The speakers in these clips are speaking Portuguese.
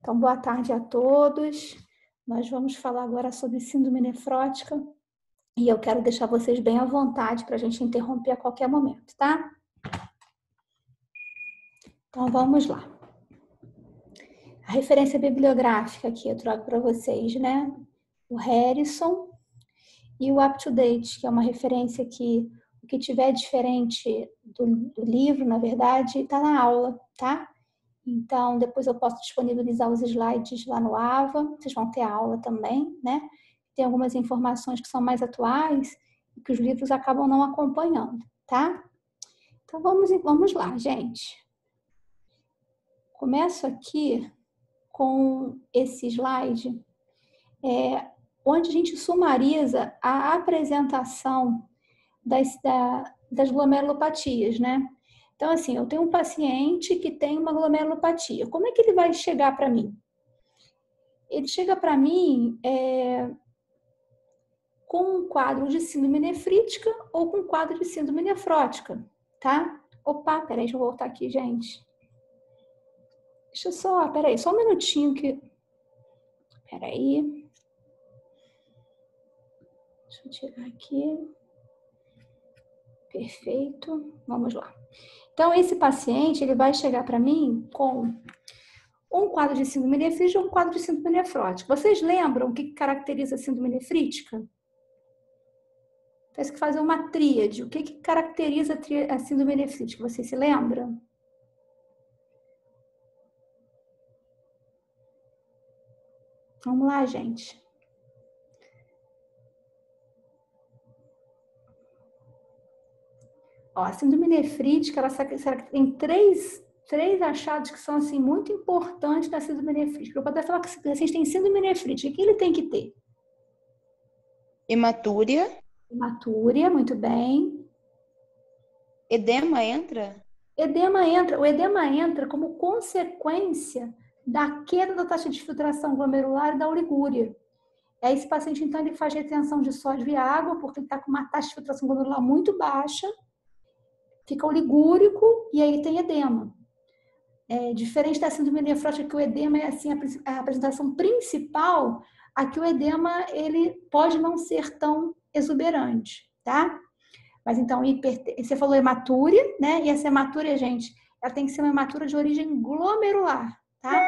Então, boa tarde a todos. Nós vamos falar agora sobre síndrome nefrótica e eu quero deixar vocês bem à vontade para a gente interromper a qualquer momento, tá? Então, vamos lá. A referência bibliográfica aqui eu trago para vocês, né? O Harrison e o UpToDate, que é uma referência que o que tiver diferente do livro, na verdade, está na aula, tá? Então, depois eu posso disponibilizar os slides lá no AVA, vocês vão ter aula também, né? Tem algumas informações que são mais atuais e que os livros acabam não acompanhando, tá? Então, vamos lá, gente. Começo aqui com esse slide, onde a gente sumariza a apresentação das glomerulopatias, né? Então, assim, eu tenho um paciente que tem uma glomerulopatia. Como é que ele vai chegar para mim? Ele chega para mim com um quadro de síndrome nefrítica ou com um quadro de síndrome nefrótica, tá? Opa, peraí, deixa eu voltar aqui, gente. Deixa eu só, peraí, só um minutinho que... Peraí. Deixa eu tirar aqui. Perfeito. Vamos lá. Então, esse paciente, ele vai chegar para mim com um quadro de síndrome nefrítica ou um quadro de síndrome nefrótica. Vocês lembram o que caracteriza a síndrome nefrítica? Tem que fazer uma tríade. O que caracteriza a síndrome nefrítica? Vocês se lembram? Vamos lá, gente. Ó, a síndrome nefrítica, ela tem três achados que são assim, muito importantes na síndrome nefrítica. Eu vou até falar que o paciente tem síndrome nefrítica. O que ele tem que ter? Hematúria. Hematúria, muito bem. Edema entra? Edema entra. O edema entra como consequência da queda da taxa de filtração glomerular e da urigúria. Esse paciente, então, ele faz retenção de sódio e água, porque ele está com uma taxa de filtração glomerular muito baixa, fica oligúrico e aí tem edema. Diferente da síndrome nefrótica, que o edema é assim, a apresentação principal, aqui o edema ele pode não ser tão exuberante, tá? Mas então, você falou hematúria, né? E essa hematúria, gente, ela tem que ser uma hematúria de origem glomerular, tá?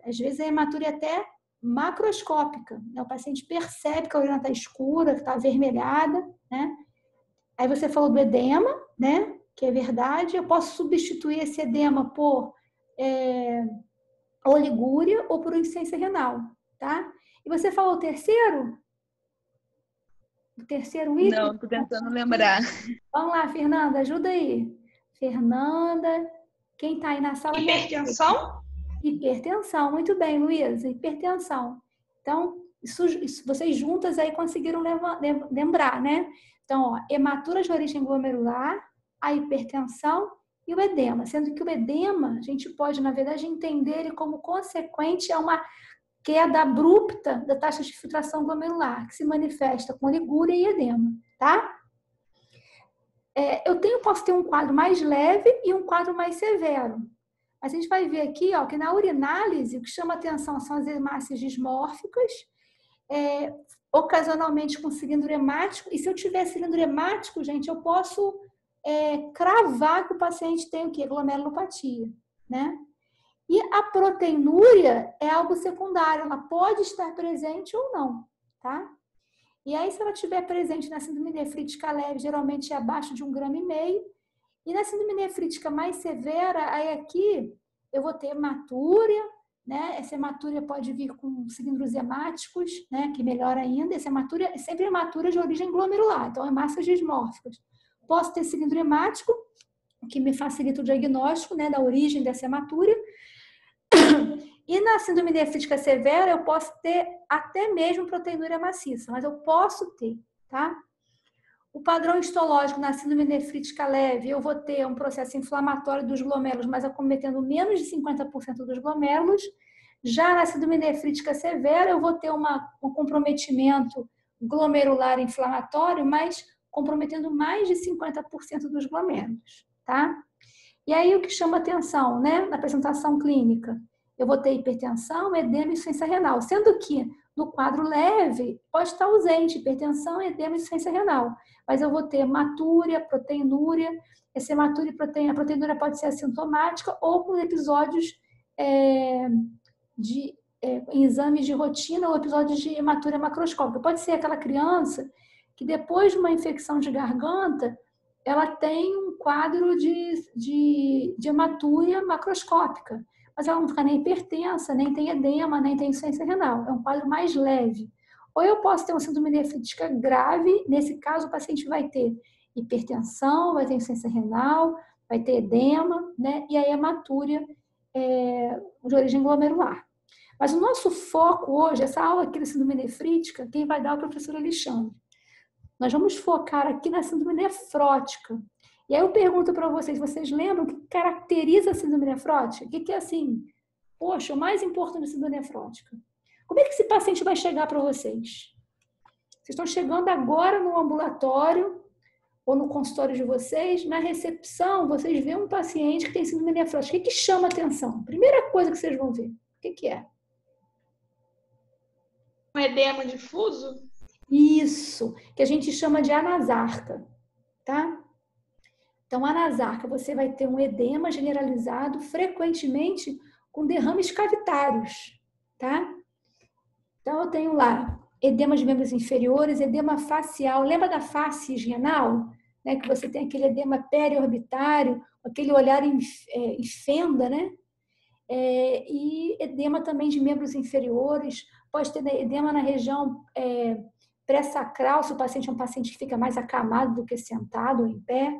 Às vezes a hematúria é até macroscópica, né? O paciente percebe que a urina está escura, que está avermelhada, né? Aí você falou do edema, né? Que é verdade. Eu posso substituir esse edema por oligúria ou por insuficiência renal, tá? E você falou o terceiro? O terceiro item? Não, tô tentando lembrar. Vamos lá, Fernanda, ajuda aí. Fernanda, quem tá aí na sala? Hipertensão? Hipertensão, muito bem, Luísa, hipertensão. Então, isso vocês juntas aí conseguiram lembrar, né? Então, ó, hematura de origem glomerular, a hipertensão e o edema. Sendo que o edema, a gente pode, na verdade, entender ele como consequente a uma queda abrupta da taxa de filtração glomerular, que se manifesta com ligúria e edema, tá? Posso ter um quadro mais leve e um quadro mais severo. A gente vai ver aqui, ó, que na urinálise, o que chama atenção são as hemácias dismórficas, ocasionalmente com cilindro hemático. E se eu tiver cilindro hemático, gente, eu posso cravar que o paciente tem o quê? Glomerulopatia, né? E a proteinúria é algo secundário, ela pode estar presente ou não, tá? E aí, se ela estiver presente na síndrome nefrítica leve, geralmente é abaixo de 1,5 gramas, e na síndrome nefrítica mais severa, aí aqui eu vou ter hematúria, né? Essa hematúria pode vir com cilindros hemáticos, né? Que melhor ainda. Essa hematúria é sempre hematúria de origem glomerular, então hemácias dismórficas. Posso ter cilindro hemático, o que me facilita o diagnóstico, né? Da origem dessa hematúria. E na síndrome nefrítica severa, eu posso ter até mesmo proteinúria maciça, mas eu posso ter, tá? O padrão histológico na síndrome nefrítica leve, eu vou ter um processo inflamatório dos glomérulos, mas acometendo menos de 50% dos glomérulos. Já na síndrome nefrítica severa, eu vou ter um comprometimento glomerular inflamatório, mas comprometendo mais de 50% dos glomérulos, tá? E aí o que chama atenção, né, na apresentação clínica? eu vou ter hipertensão, edema e insuficiência renal. Sendo que no quadro leve pode estar ausente hipertensão, edema e insuficiência renal. Mas eu vou ter hematúria, proteinúria. Essa hematúria e a proteinúria pode ser assintomática ou com episódios em exames de rotina ou episódios de hematúria macroscópica. Pode ser aquela criança que depois de uma infecção de garganta, ela tem um quadro de hematúria macroscópica, mas ela não fica nem hipertensa, nem tem edema, nem tem insuficiência renal. É um quadro mais leve. Ou eu posso ter uma síndrome nefrítica grave, nesse caso o paciente vai ter hipertensão, vai ter insuficiência renal, vai ter edema, né? E a hematúria de origem glomerular. Mas o nosso foco hoje, essa aula aqui da síndrome nefrítica, quem vai dar é o professor Alexandre. Nós vamos focar aqui na síndrome nefrótica. E aí eu pergunto para vocês lembram o que caracteriza a síndrome nefrótica? O que é assim? Poxa, o mais importante da síndrome nefrótica. Como é que esse paciente vai chegar para vocês? Vocês estão chegando agora no ambulatório ou no consultório de vocês, na recepção, vocês veem um paciente que tem síndrome nefrótica. O que chama atenção? Primeira coisa que vocês vão ver. O que é? Um edema difuso? Isso, que a gente chama de anasarca, tá? Então, anasarca, você vai ter um edema generalizado, frequentemente com derrames cavitários, tá? Então, eu tenho lá edema de membros inferiores, edema facial. Lembra da face higienal? Né? Que você tem aquele edema periorbitário, aquele olhar em fenda, né? E edema também de membros inferiores. Pode ter edema na região pré-sacral, se o paciente é um paciente que fica mais acamado do que sentado ou em pé.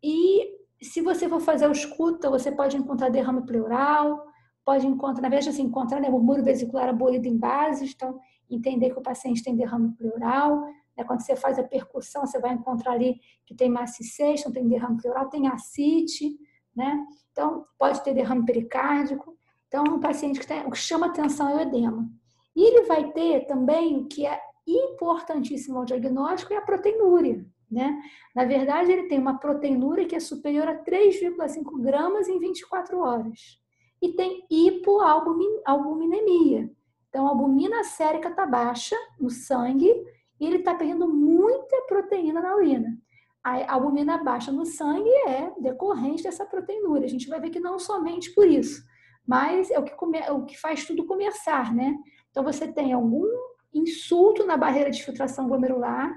E se você for fazer a escuta, você pode encontrar derrame pleural, pode encontrar, na verdade, assim, encontrar murmúrio vesicular abolido em bases, então entender que o paciente tem derrame pleural. Né? Quando você faz a percussão, você vai encontrar ali que tem maciçez, então tem derrame pleural, tem ascite, né? Então pode ter derrame pericárdico. Então, um paciente o que chama atenção é o edema. E ele vai ter também o que é importantíssimo ao diagnóstico, é a proteinúria. Né? Na verdade, ele tem uma proteinúria que é superior a 3,5 gramas em 24 horas. E tem hipoalbuminemia. Então, a albumina sérica está baixa no sangue e ele está perdendo muita proteína na urina. A albumina baixa no sangue é decorrente dessa proteinúria. A gente vai ver que não somente por isso, mas é o que faz tudo começar, né? Então, você tem algum insulto na barreira de filtração glomerular.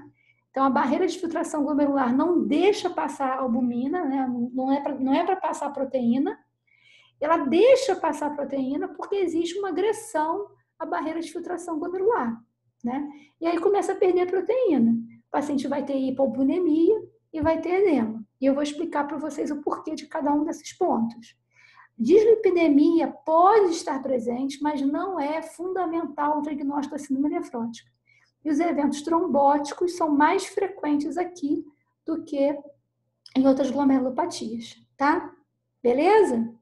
Então, a barreira de filtração glomerular não deixa passar a albumina, né? Não é para passar a proteína. Ela deixa passar a proteína porque existe uma agressão à barreira de filtração glomerular, né? E aí começa a perder a proteína. O paciente vai ter hipoalbuminemia e vai ter edema. E eu vou explicar para vocês o porquê de cada um desses pontos. Dislipidemia pode estar presente, mas não é fundamental no diagnóstico da síndrome nefrótica. E os eventos trombóticos são mais frequentes aqui do que em outras glomerulopatias, tá? Beleza?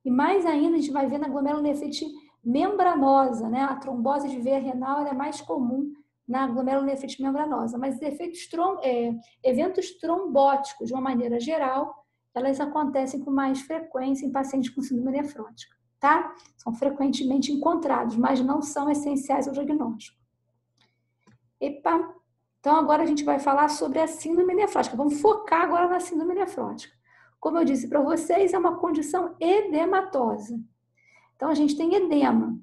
E mais ainda, a gente vai ver na glomerulonefrite membranosa, né? A trombose de veia renal é mais comum na glomerulonefrite membranosa, mas eventos trombóticos, de uma maneira geral, elas acontecem com mais frequência em pacientes com síndrome nefrótica, tá? São frequentemente encontrados, mas não são essenciais ao diagnóstico. Epa! Então, agora a gente vai falar sobre a síndrome nefrótica. Vamos focar agora na síndrome nefrótica. Como eu disse para vocês, é uma condição edematosa. Então, a gente tem edema.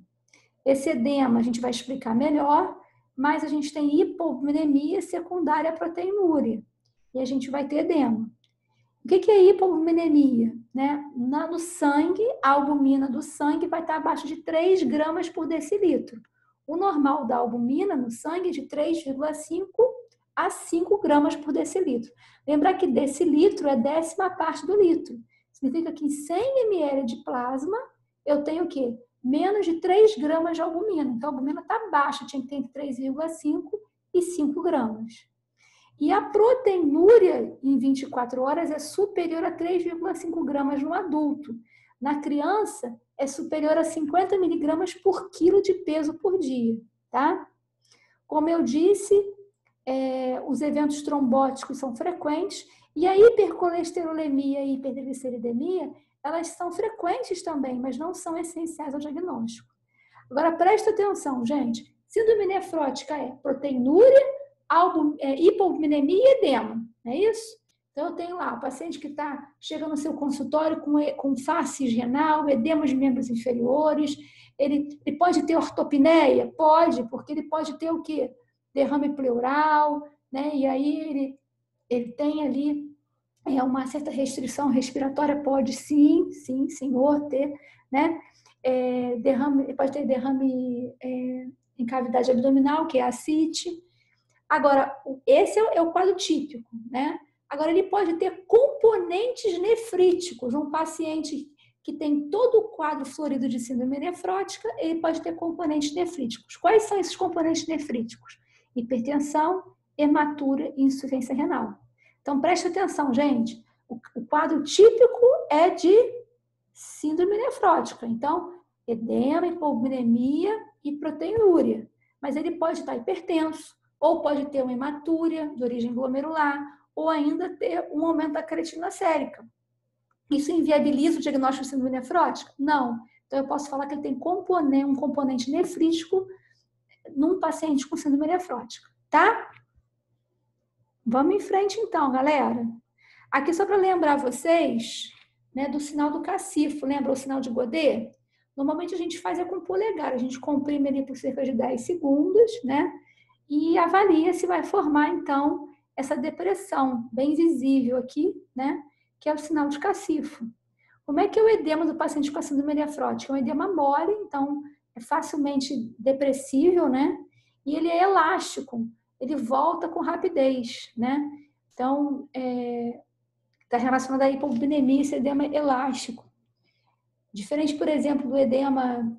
Esse edema a gente vai explicar melhor, mas a gente tem hipoalbuminemia secundária à proteinúria. E a gente vai ter edema. O que é hipoalbuminemia? Né? No sangue, a albumina do sangue vai estar abaixo de 3 gramas por decilitro. O normal da albumina no sangue é de 3,5 a 5 gramas por decilitro. Lembrar que decilitro é 10ª parte do litro. Significa que em 100 ml de plasma, eu tenho o quê? Menos de 3 gramas de albumina. Então, a albumina está baixa, tinha que ter entre 3,5 e 5 gramas. E a proteinúria em 24 horas é superior a 3,5 gramas no adulto. Na criança, é superior a 50 miligramas por quilo de peso por dia, tá? Como eu disse, os eventos trombóticos são frequentes E a hipercolesterolemia e hipertrigliceridemia, elas são frequentes também, mas não são essenciais ao diagnóstico. Agora, presta atenção, gente. Síndrome nefrótica é proteinúria, hipominemia e edema, não é isso? Então, eu tenho lá o paciente que chega no seu consultório com fascite renal, edema de membros inferiores. Ele pode ter ortopneia? Pode, porque ele pode ter o quê? Derrame pleural, né? E aí ele tem ali uma certa restrição respiratória, pode sim, senhor, ter, né? Pode ter derrame em cavidade abdominal, que é a ascite. Agora, esse é o quadro típico, né? Agora, ele pode ter componentes nefríticos. Um paciente que tem todo o quadro florido de síndrome nefrótica, ele pode ter componentes nefríticos. Quais são esses componentes nefríticos? Hipertensão, hematura e insuficiência renal. Então, preste atenção, gente. O quadro típico é de síndrome nefrótica. Então, edema, hipominemia e proteinúria. Mas ele pode estar hipertenso, ou pode ter uma hematúria de origem glomerular, ou ainda ter um aumento da creatinina sérica. Isso inviabiliza o diagnóstico de síndrome nefrótica? Não. Então, eu posso falar que ele tem um componente nefrítico num paciente com síndrome nefrótica, tá? Vamos em frente, então, galera. Aqui, só para lembrar vocês, né, do sinal do cacifo. Lembra o sinal de Godet? Normalmente, a gente faz com o polegar. A gente comprime ele por cerca de 10 segundos, né? E avalia se vai formar, então, essa depressão bem visível aqui, né? Que é o sinal de cacifo. Como é que é o edema do paciente com a síndrome nefrótica? É um edema mole, então é facilmente depressível, né? E ele é elástico, ele volta com rapidez, né? Então, está relacionado à hipominemia, esse edema elástico. Diferente, por exemplo, do edema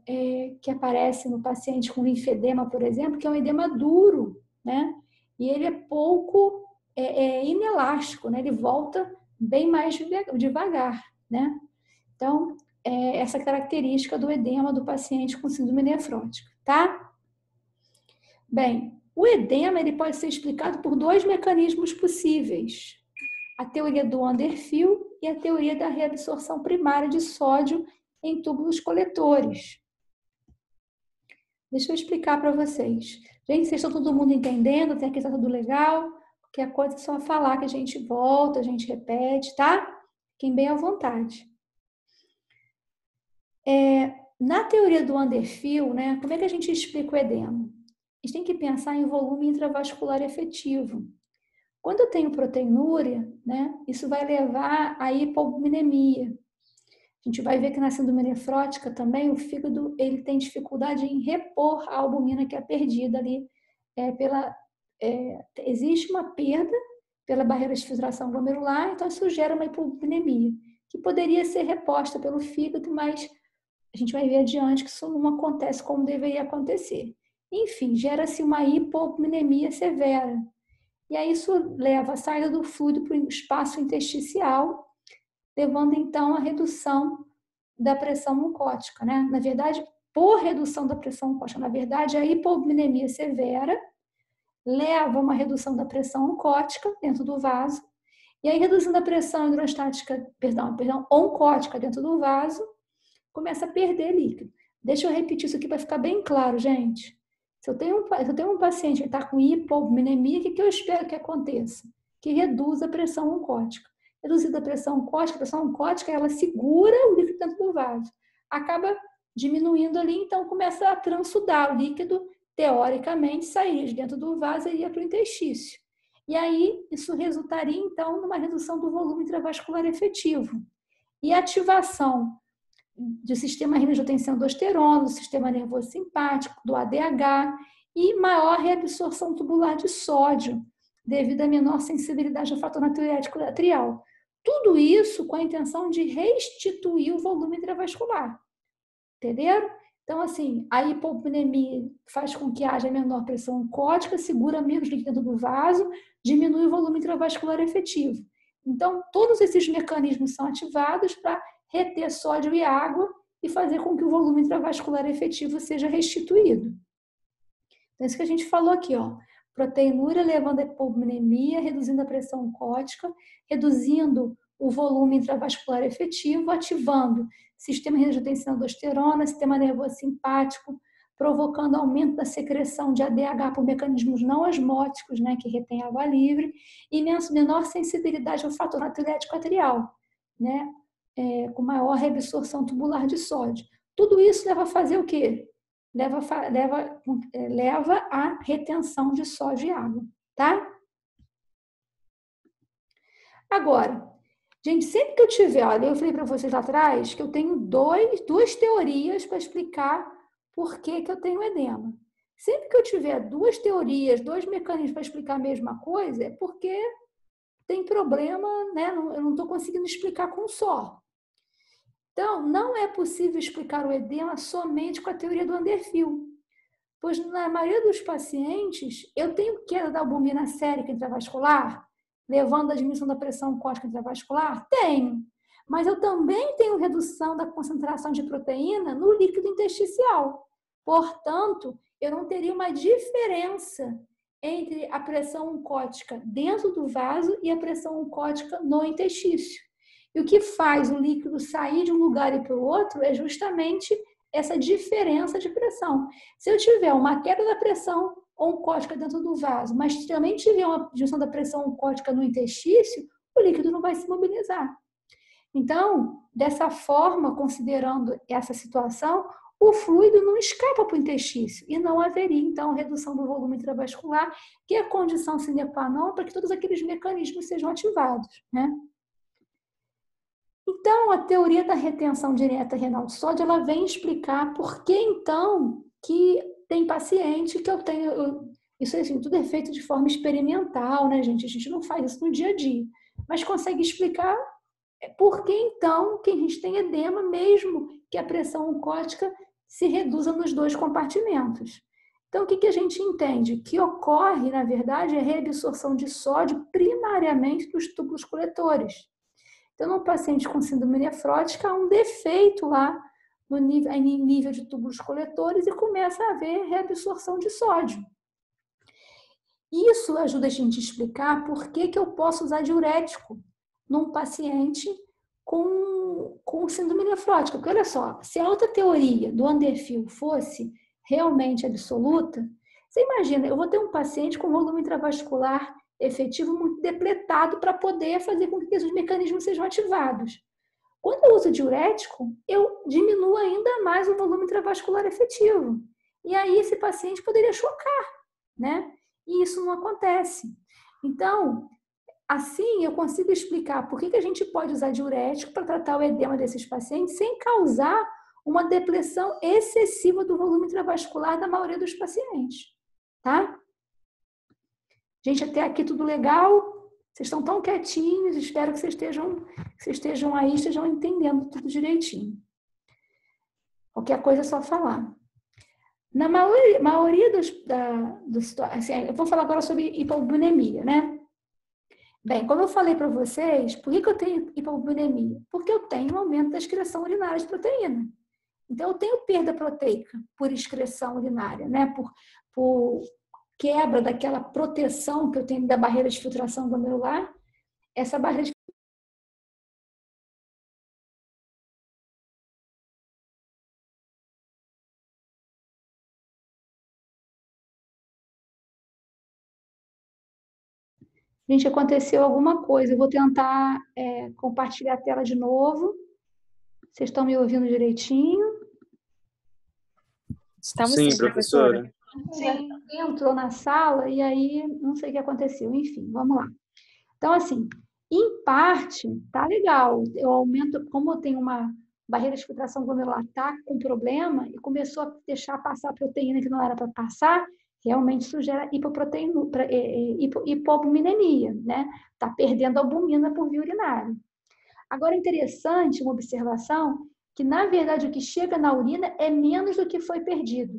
que aparece no paciente com linfedema, por exemplo, que é um edema duro, né? E ele é pouco inelástico, né? Ele volta bem mais devagar, né? Então, essa característica do edema do paciente com síndrome nefrótica, tá? Bem, o edema ele pode ser explicado por 2 mecanismos possíveis. A teoria do Underfield e a teoria da reabsorção primária de sódio em túbulos coletores. Deixa eu explicar para vocês. Gente, vocês estão todo mundo entendendo? Até aqui está tudo legal? Qualquer coisa é só falar que a gente volta, a gente repete, tá? Fiquem bem à vontade. Na teoria do Underfield, né, como é que a gente explica o edema? A gente tem que pensar em volume intravascular efetivo. Quando eu tenho proteinúria, né, isso vai levar à hipominemia. A gente vai ver que na síndrome nefrótica também o fígado ele tem dificuldade em repor a albumina que é perdida ali. Existe uma perda pela barreira de filtração glomerular, então isso gera uma hipominemia, que poderia ser reposta pelo fígado, mas a gente vai ver adiante que isso não acontece como deveria acontecer. Enfim, gera-se uma hipominemia severa. E aí isso leva a saída do fluido para o espaço intersticial, levando então à redução da pressão oncótica, né? Na verdade, por redução da pressão oncótica, na verdade, a hipominemia severa leva a uma redução da pressão oncótica dentro do vaso, e aí reduzindo a pressão hidrostática, oncótica dentro do vaso, começa a perder líquido. Deixa eu repetir isso aqui para ficar bem claro, gente. Se eu tenho um paciente que está com hipominemia, o que eu espero que aconteça? Que reduza a pressão oncótica. Reduzida a pressão oncótica, ela segura o líquido dentro do vaso. Acaba diminuindo ali, então começa a transudar o líquido, teoricamente, sair de dentro do vaso e ir para o interstício. E aí, isso resultaria, então, numa redução do volume intravascular efetivo. E a ativação do sistema renina-angiotensina-aldosterona, do sistema nervoso simpático, do ADH e maior reabsorção tubular de sódio, devido à menor sensibilidade ao fator natriurético atrial. Tudo isso com a intenção de restituir o volume intravascular. Entenderam? Então, assim, a hipominemia faz com que haja menor pressão oncótica, segura menos líquido dentro do vaso, diminui o volume intravascular efetivo. Então, todos esses mecanismos são ativados para reter sódio e água e fazer com que o volume intravascular efetivo seja restituído. Então, isso que a gente falou aqui, ó. proteinúria levando a hipovolemia, reduzindo a pressão oncótica, reduzindo o volume intravascular efetivo, ativando sistema de angiotensina-aldosterona, sistema nervoso simpático, provocando aumento da secreção de ADH por mecanismos não osmóticos, né, que retém água livre, e menor sensibilidade ao fator natriurético atrial, né, com maior reabsorção tubular de sódio. Tudo isso leva a fazer o quê? Leva à retenção de sódio e água, tá? Agora, gente, sempre que eu tiver, olha, eu falei para vocês lá atrás que eu tenho duas teorias para explicar por que eu tenho edema. Sempre que eu tiver duas teorias, dois mecanismos para explicar a mesma coisa, é porque tem problema, né? Eu não estou conseguindo explicar com um só. Então, não é possível explicar o edema somente com a teoria do Underfield, pois na maioria dos pacientes eu tenho queda da albumina sérica intravascular, levando à diminuição da pressão oncótica intravascular? Tenho. Mas eu também tenho redução da concentração de proteína no líquido intersticial. Portanto, eu não teria uma diferença entre a pressão oncótica dentro do vaso e a pressão oncótica no interstício. E o que faz o líquido sair de um lugar e para o outro é justamente essa diferença de pressão. Se eu tiver uma queda da pressão oncótica dentro do vaso, mas também tiver uma diminuição da pressão oncótica no interstício, o líquido não vai se mobilizar. Então, dessa forma, considerando essa situação, o fluido não escapa para o interstício e não haveria, então, redução do volume intravascular, que é a condição sine qua non para que todos aqueles mecanismos sejam ativados, né? Então, a teoria da retenção direta renal de sódio, ela vem explicar por que, então, que tem paciente que eu tenho... Isso, assim, tudo é feito de forma experimental, né, gente? A gente não faz isso no dia a dia. Mas consegue explicar por que, então, que a gente tem edema, mesmo que a pressão oncótica se reduza nos dois compartimentos. Então, o que a gente entende? Que ocorre, na verdade, a reabsorção de sódio primariamente dos túbulos coletores. Então, no paciente com síndrome nefrótica, há um defeito lá no nível de túbulos coletores e começa a haver reabsorção de sódio. Isso ajuda a gente a explicar por que eu posso usar diurético num paciente com síndrome nefrótica. Porque, olha só, se a outra teoria do Underfield fosse realmente absoluta, você imagina, eu vou ter um paciente com volume intravascular efetivo muito depletado para poder fazer com que esses mecanismos sejam ativados. Quando eu uso diurético, eu diminuo ainda mais o volume intravascular efetivo. E aí esse paciente poderia chocar, né? E isso não acontece. Então, assim eu consigo explicar por que a gente pode usar diurético para tratar o edema desses pacientes sem causar uma depressão excessiva do volume intravascular da maioria dos pacientes, tá? Gente, até aqui tudo legal? Vocês estão tão quietinhos, espero que vocês estejam aí, estejam entendendo tudo direitinho. Qualquer coisa é só falar. Na maioria dos assim, eu vou falar agora sobre hipovolemia, né? Bem, como eu falei para vocês, por que eu tenho hipovolemia? Porque eu tenho um aumento da excreção urinária de proteína. Então, eu tenho perda proteica por excreção urinária, né? Por quebra daquela proteção que eu tenho da barreira de filtração glomerular. Essa barreira de Gente, aconteceu alguma coisa. Eu vou tentar compartilhar a tela de novo. Vocês estão me ouvindo direitinho? Estamos Sim, sim, professora. Sim. Entrou na sala e aí não sei o que aconteceu. Enfim, vamos lá. Então, assim, em parte, tá legal. Eu aumento, como eu tenho uma barreira de filtração glomerular, tá com problema e começou a deixar passar proteína que não era para passar, realmente isso gera hipoalbuminemia, né? Tá perdendo albumina por via urinária. Agora, interessante uma observação que, na verdade, o que chega na urina é menos do que foi perdido,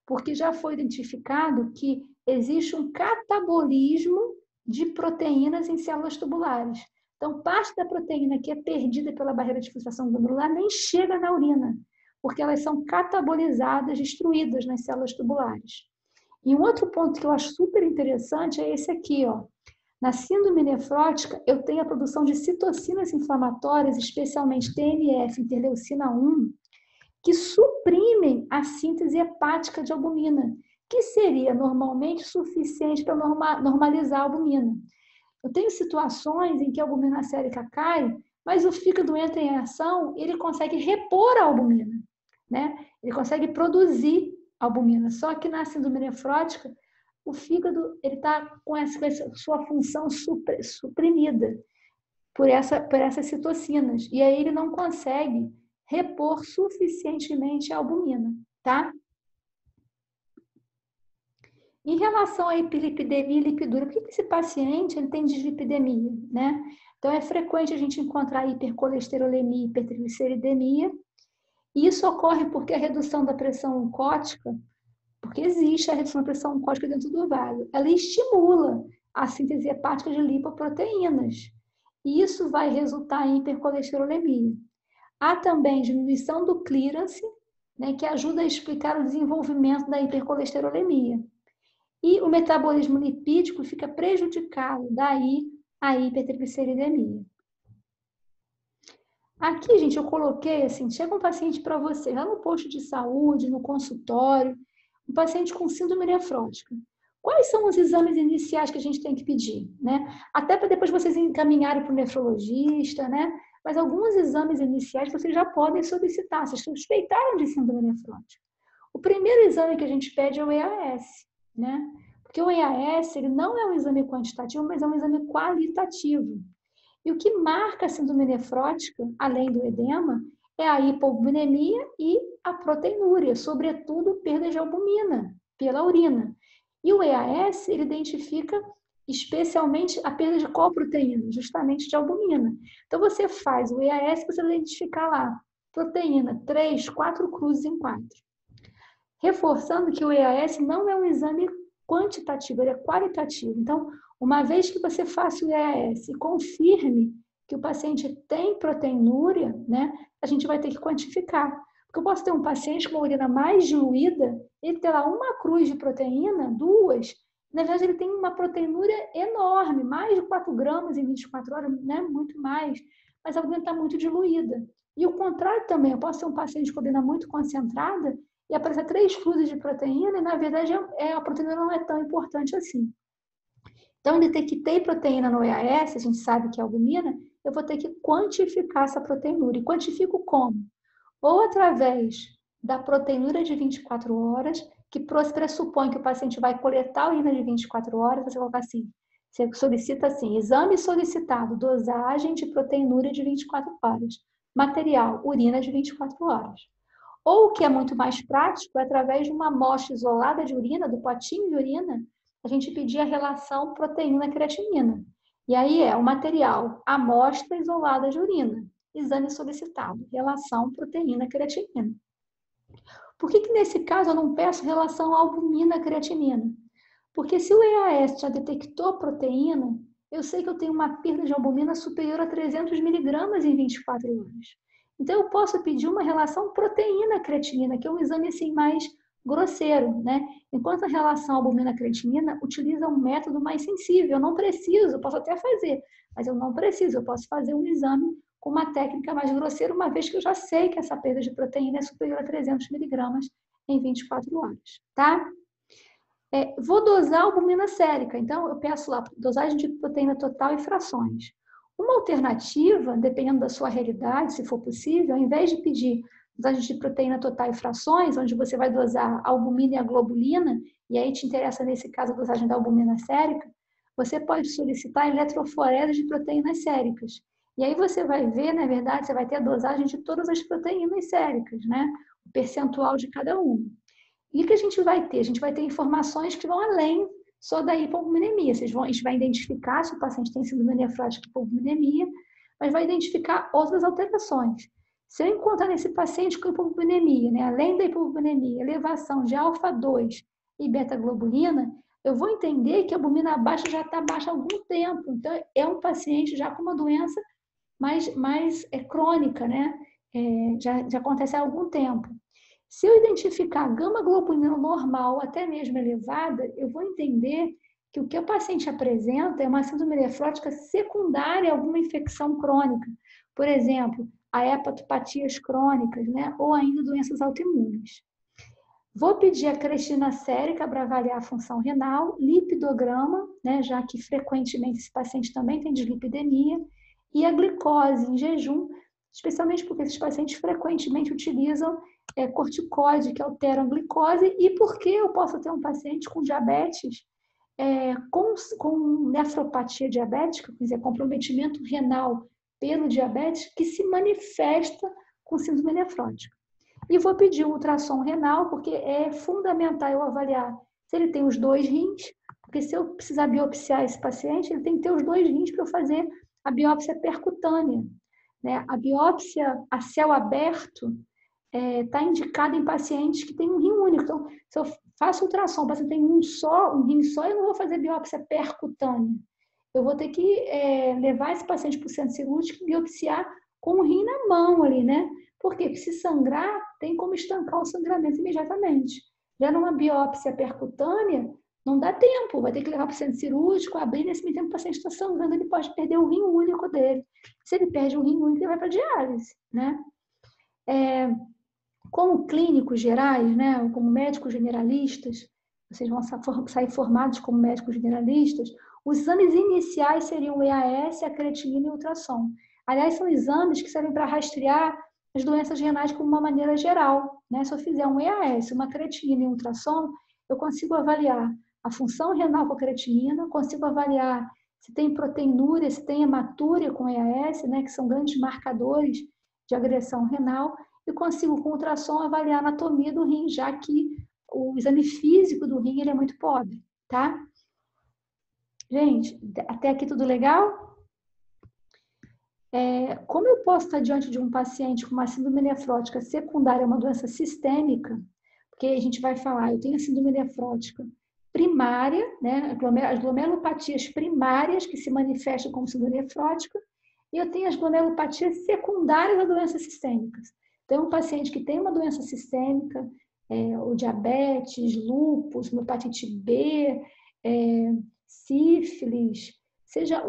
porque já foi identificado que existe um catabolismo de proteínas em células tubulares. Então, parte da proteína que é perdida pela barreira de filtração glomerular nem chega na urina, porque elas são catabolizadas, destruídas nas células tubulares. E um outro ponto que eu acho super interessante é esse aqui, ó. Na síndrome nefrótica, eu tenho a produção de citocinas inflamatórias, especialmente TNF, interleucina 1, que suprimem a síntese hepática de albumina, que seria normalmente suficiente para normalizar a albumina. Eu tenho situações em que a albumina sérica cai, mas o fígado entra em ação e ele consegue repor a albumina, né? Ele consegue produzir albumina. Só que na síndrome nefrótica, o fígado ele está com essa sua função suprimida por essas citocinas. E aí ele não consegue repor suficientemente a albumina, tá? Em relação à hipilipidemia e lipidúria, por que esse paciente ele tem dislipidemia, né? Então, é frequente a gente encontrar hipercolesterolemia, hipertrigliceridemia, e isso ocorre porque a redução da pressão oncótica, porque existe a redução da pressão oncótica dentro do vaso, ela estimula a síntese hepática de lipoproteínas, e isso vai resultar em hipercolesterolemia. Há também diminuição do clearance, né, que ajuda a explicar o desenvolvimento da hipercolesterolemia. E o metabolismo lipídico fica prejudicado, daí a hipertrigliceridemia. Aqui, gente, eu coloquei assim, chega um paciente para você, lá no posto de saúde, no consultório, um paciente com síndrome nefrótica. Quais são os exames iniciais que a gente tem que pedir, né? Até para depois vocês encaminharem para o nefrologista, né? Mas alguns exames iniciais vocês já podem solicitar, se suspeitaram de síndrome nefrótica. O primeiro exame que a gente pede é o EAS, né? Porque o EAS, ele não é um exame quantitativo, mas é um exame qualitativo. E o que marca a síndrome nefrótica, além do edema, é a hipoalbuminemia e a proteinúria, sobretudo perda de albumina pela urina. E o EAS, ele identifica especialmente a perda de qual proteína? Justamente de albumina. Então, você faz o EAS, você vai identificar lá, proteína 3, 4 cruzes em 4. Reforçando que o EAS não é um exame quantitativo, ele é qualitativo. Então, uma vez que você faça o EAS e confirme que o paciente tem proteinúria, né, a gente vai ter que quantificar. Porque eu posso ter um paciente com uma urina mais diluída, ele terá uma cruz de proteína, 2, na verdade ele tem uma proteinúria enorme, mais de 4 gramas em 24 horas, né, muito mais, mas a urina está muito diluída. E o contrário também, eu posso ter um paciente com urina muito concentrada e aparecer 3 cruzes de proteína, e na verdade a proteína não é tão importante assim. Então, eu detectei proteína no EAS, a gente sabe que é albumina, eu vou ter que quantificar essa proteinúria. E quantifico como? Ou através da proteinúria de 24 horas, que pressupõe que o paciente vai coletar a urina de 24 horas, você coloca assim, você solicita assim, exame solicitado, dosagem de proteinúria de 24 horas, material, urina de 24 horas. Ou o que é muito mais prático, é através de uma amostra isolada de urina, do potinho de urina, a gente pedir a relação proteína-creatinina. E aí é o material, amostra isolada de urina, exame solicitado, relação proteína-creatinina. Por que nesse caso eu não peço relação albumina-creatinina? Porque se o EAS já detectou proteína, eu sei que eu tenho uma perda de albumina superior a 300 miligramas em 24 horas. Então, eu posso pedir uma relação proteína-creatinina, que é um exame assim mais grosseiro, né? Enquanto a relação albumina-creatinina utiliza um método mais sensível. Eu não preciso, eu posso até fazer, mas eu não preciso. Eu posso fazer um exame com uma técnica mais grosseira, uma vez que eu já sei que essa perda de proteína é superior a 300 miligramas em 24 horas, tá? Vou dosar a albumina sérica, então eu peço lá dosagem de proteína total e frações. Uma alternativa, dependendo da sua realidade, se for possível, ao invés de pedir dosagem de proteína total e frações, onde você vai dosar a albumina e a globulina, e aí te interessa nesse caso a dosagem da albumina sérica, você pode solicitar eletroforese de proteínas séricas. E aí você vai ver, na verdade, você vai ter a dosagem de todas as proteínas séricas, né? O percentual de cada uma. E o que a gente vai ter? A gente vai ter informações que vão além só da hipoalbuminemia. A gente vai identificar se o paciente tem síndrome nefrótica e hipoalbuminemia, mas vai identificar outras alterações. Se eu encontrar nesse paciente com hipoalbuminemia, né, além da hipoalbuminemia, elevação de alfa-2 e beta-globulina, eu vou entender que a albumina baixa já está baixa há algum tempo. Então, é um paciente já com uma doença mais crônica, né? Já acontece há algum tempo. Se eu identificar gama-globulina normal, até mesmo elevada, eu vou entender que o que o paciente apresenta é uma síndrome nefrótica secundária a alguma infecção crônica. Por exemplo, a hepatopatias crônicas, né? Ou ainda doenças autoimunes. Vou pedir a creatinina sérica para avaliar a função renal, lipidograma, né? Já que frequentemente esse paciente também tem dislipidemia, e a glicose em jejum, especialmente porque esses pacientes frequentemente utilizam corticoide que alteram a glicose, e porque eu posso ter um paciente com diabetes, com nefropatia diabética, quer dizer, comprometimento renal pelo diabetes, que se manifesta com síndrome nefrótica. E vou pedir um ultrassom renal, porque é fundamental eu avaliar se ele tem os 2 rins, porque se eu precisar biopsiar esse paciente, ele tem que ter os 2 rins para eu fazer a biópsia percutânea, né? A biópsia a céu aberto está indicada em pacientes que têm um rim único. Então, se eu faço ultrassom, o paciente tem um rim só, eu não vou fazer biópsia percutânea. Eu vou ter que levar esse paciente para o centro cirúrgico e biopsiar com o rim na mão ali, né? Porque se sangrar, tem como estancar o sangramento imediatamente. Já numa biópsia percutânea, não dá tempo, vai ter que levar para o centro cirúrgico, abrir, nesse meio tempo o paciente está sangrando, ele pode perder o rim único dele. Se ele perde o rim único, ele vai para a diálise, né? Como clínicos gerais, né, como médicos generalistas, vocês vão sair formados como médicos generalistas, os exames iniciais seriam o EAS, a creatinina e o ultrassom. Aliás, são exames que servem para rastrear as doenças renais como uma maneira geral, né? Se eu fizer um EAS, uma creatinina e um ultrassom, eu consigo avaliar a função renal com a creatinina, consigo avaliar se tem proteinúria, se tem hematúria com EAS, né, que são grandes marcadores de agressão renal, e consigo com ultrassom avaliar a anatomia do rim, já que o exame físico do rim ele é muito pobre, tá? Gente, até aqui tudo legal? Como eu posso estar diante de um paciente com uma síndrome nefrótica secundária, uma doença sistêmica, porque a gente vai falar, eu tenho a síndrome nefrótica primária, né, as glomerulopatias primárias que se manifestam como síndrome nefrótica, e eu tenho as glomerulopatias secundárias a doenças sistêmicas. Então, um paciente que tem uma doença sistêmica, o diabetes, lúpus, hepatite B, sífilis, seja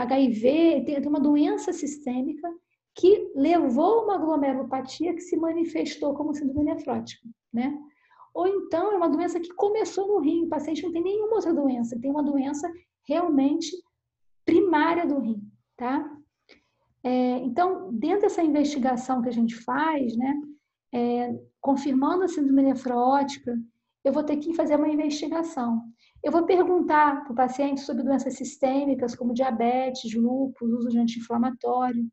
HIV, tem uma doença sistêmica que levou uma glomerulopatia que se manifestou como síndrome nefrótica, né? Ou então é uma doença que começou no rim, o paciente não tem nenhuma outra doença, tem uma doença realmente primária do rim, tá? Então, dentro dessa investigação que a gente faz, né, confirmando a síndrome nefrótica, eu vou ter que fazer uma investigação. Eu vou perguntar para o paciente sobre doenças sistêmicas, como diabetes, lúpus, uso de anti-inflamatório.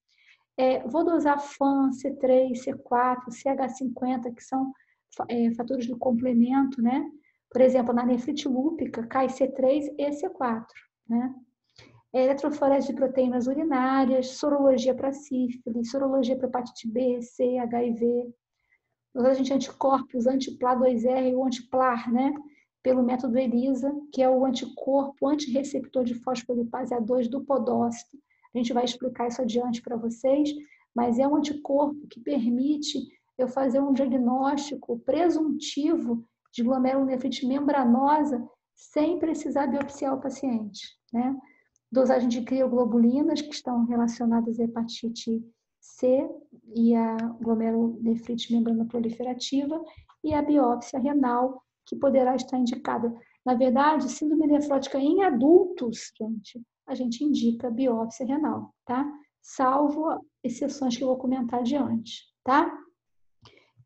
Vou dosar FAN, C3, C4, CH50, que são fatores do complemento, né? Por exemplo, na nefrite lúpica, cai C3 e C4, né? Eletroforese de proteínas urinárias, sorologia para sífilis, sorologia para hepatite B, C, HIV. A gente anticorpos, anti-PLA2R ou anti-PLAR, né? Pelo método ELISA, que é o anticorpo antirreceptor de fosfolipase A2 do podócito. A gente vai explicar isso adiante para vocês, mas é um anticorpo que permite eu fazer um diagnóstico presuntivo de glomerulonefrite membranosa sem precisar biopsiar o paciente, né? Dosagem de crioglobulinas, que estão relacionadas à hepatite C e a glomerulonefrite membrana proliferativa, e a biópsia renal, que poderá estar indicada. Na verdade, síndrome nefrótica em adultos, gente, a gente indica biópsia renal, tá? Salvo exceções que eu vou comentar adiante, tá?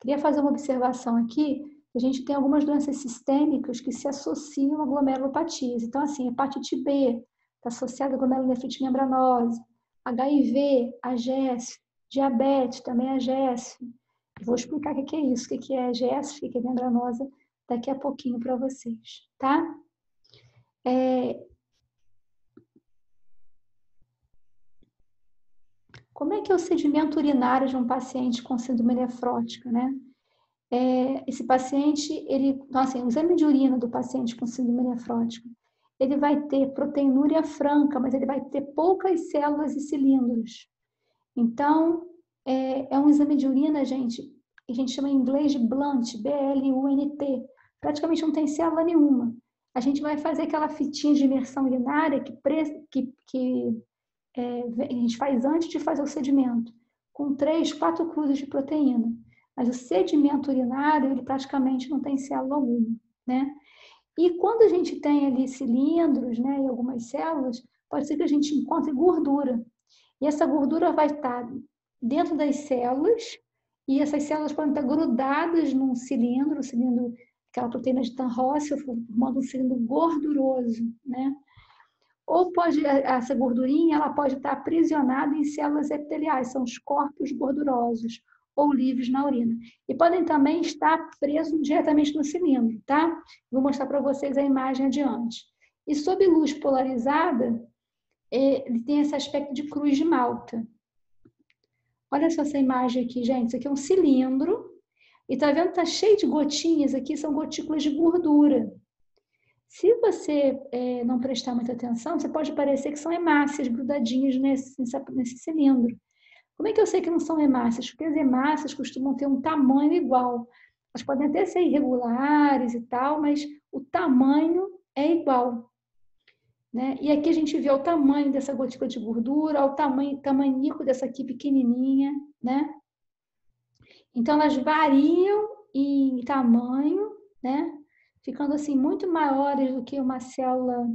Queria fazer uma observação aqui. A gente tem algumas doenças sistêmicas que se associam a glomerulopatias. Então, assim, hepatite B está associada a glomerulonefrite membranosa, HIV, AGESF, diabetes, também AGESF. Vou explicar o que é isso, o que é AGESF, o que é membranosa, daqui a pouquinho para vocês, tá? Como é que é o sedimento urinário de um paciente com síndrome nefrótica, né? Esse paciente, então, assim, o exame de urina do paciente com síndrome nefrótica, ele vai ter proteinúria franca, mas ele vai ter poucas células e cilindros. Então, é um exame de urina, gente, a gente chama em inglês de blunt, B-L-U-N-T. Praticamente não tem célula nenhuma. A gente vai fazer aquela fitinha de imersão urinária a gente faz antes de fazer o sedimento, com 3, 4 cruzes de proteína. Mas o sedimento urinário, ele praticamente não tem célula alguma, né? E quando a gente tem ali cilindros, né, e algumas células, pode ser que a gente encontre gordura. E essa gordura vai estar dentro das células, e essas células podem estar grudadas num cilindro, aquela proteína de tan Russell, formando um cilindro gorduroso, né? Ou essa gordurinha, ela pode estar aprisionada em células epiteliais, são os corpos gordurosos, ou livres na urina. E podem também estar presos diretamente no cilindro, tá? Vou mostrar para vocês a imagem adiante. E sob luz polarizada, ele tem esse aspecto de cruz de Malta. Olha só essa imagem aqui, gente. Isso aqui é um cilindro. E tá vendo? Tá cheio de gotinhas aqui, são gotículas de gordura. Se você não prestar muita atenção, você pode parecer que são hemácias grudadinhas nesse cilindro. Como é que eu sei que não são hemácias? Porque as hemácias costumam ter um tamanho igual. Elas podem até ser irregulares e tal, mas o tamanho é igual. Né? E aqui a gente vê o tamanho dessa gotícula de gordura, o tamanhico dessa aqui pequenininha, né? Então, elas variam em tamanho, né? Ficando assim muito maiores do que uma célula,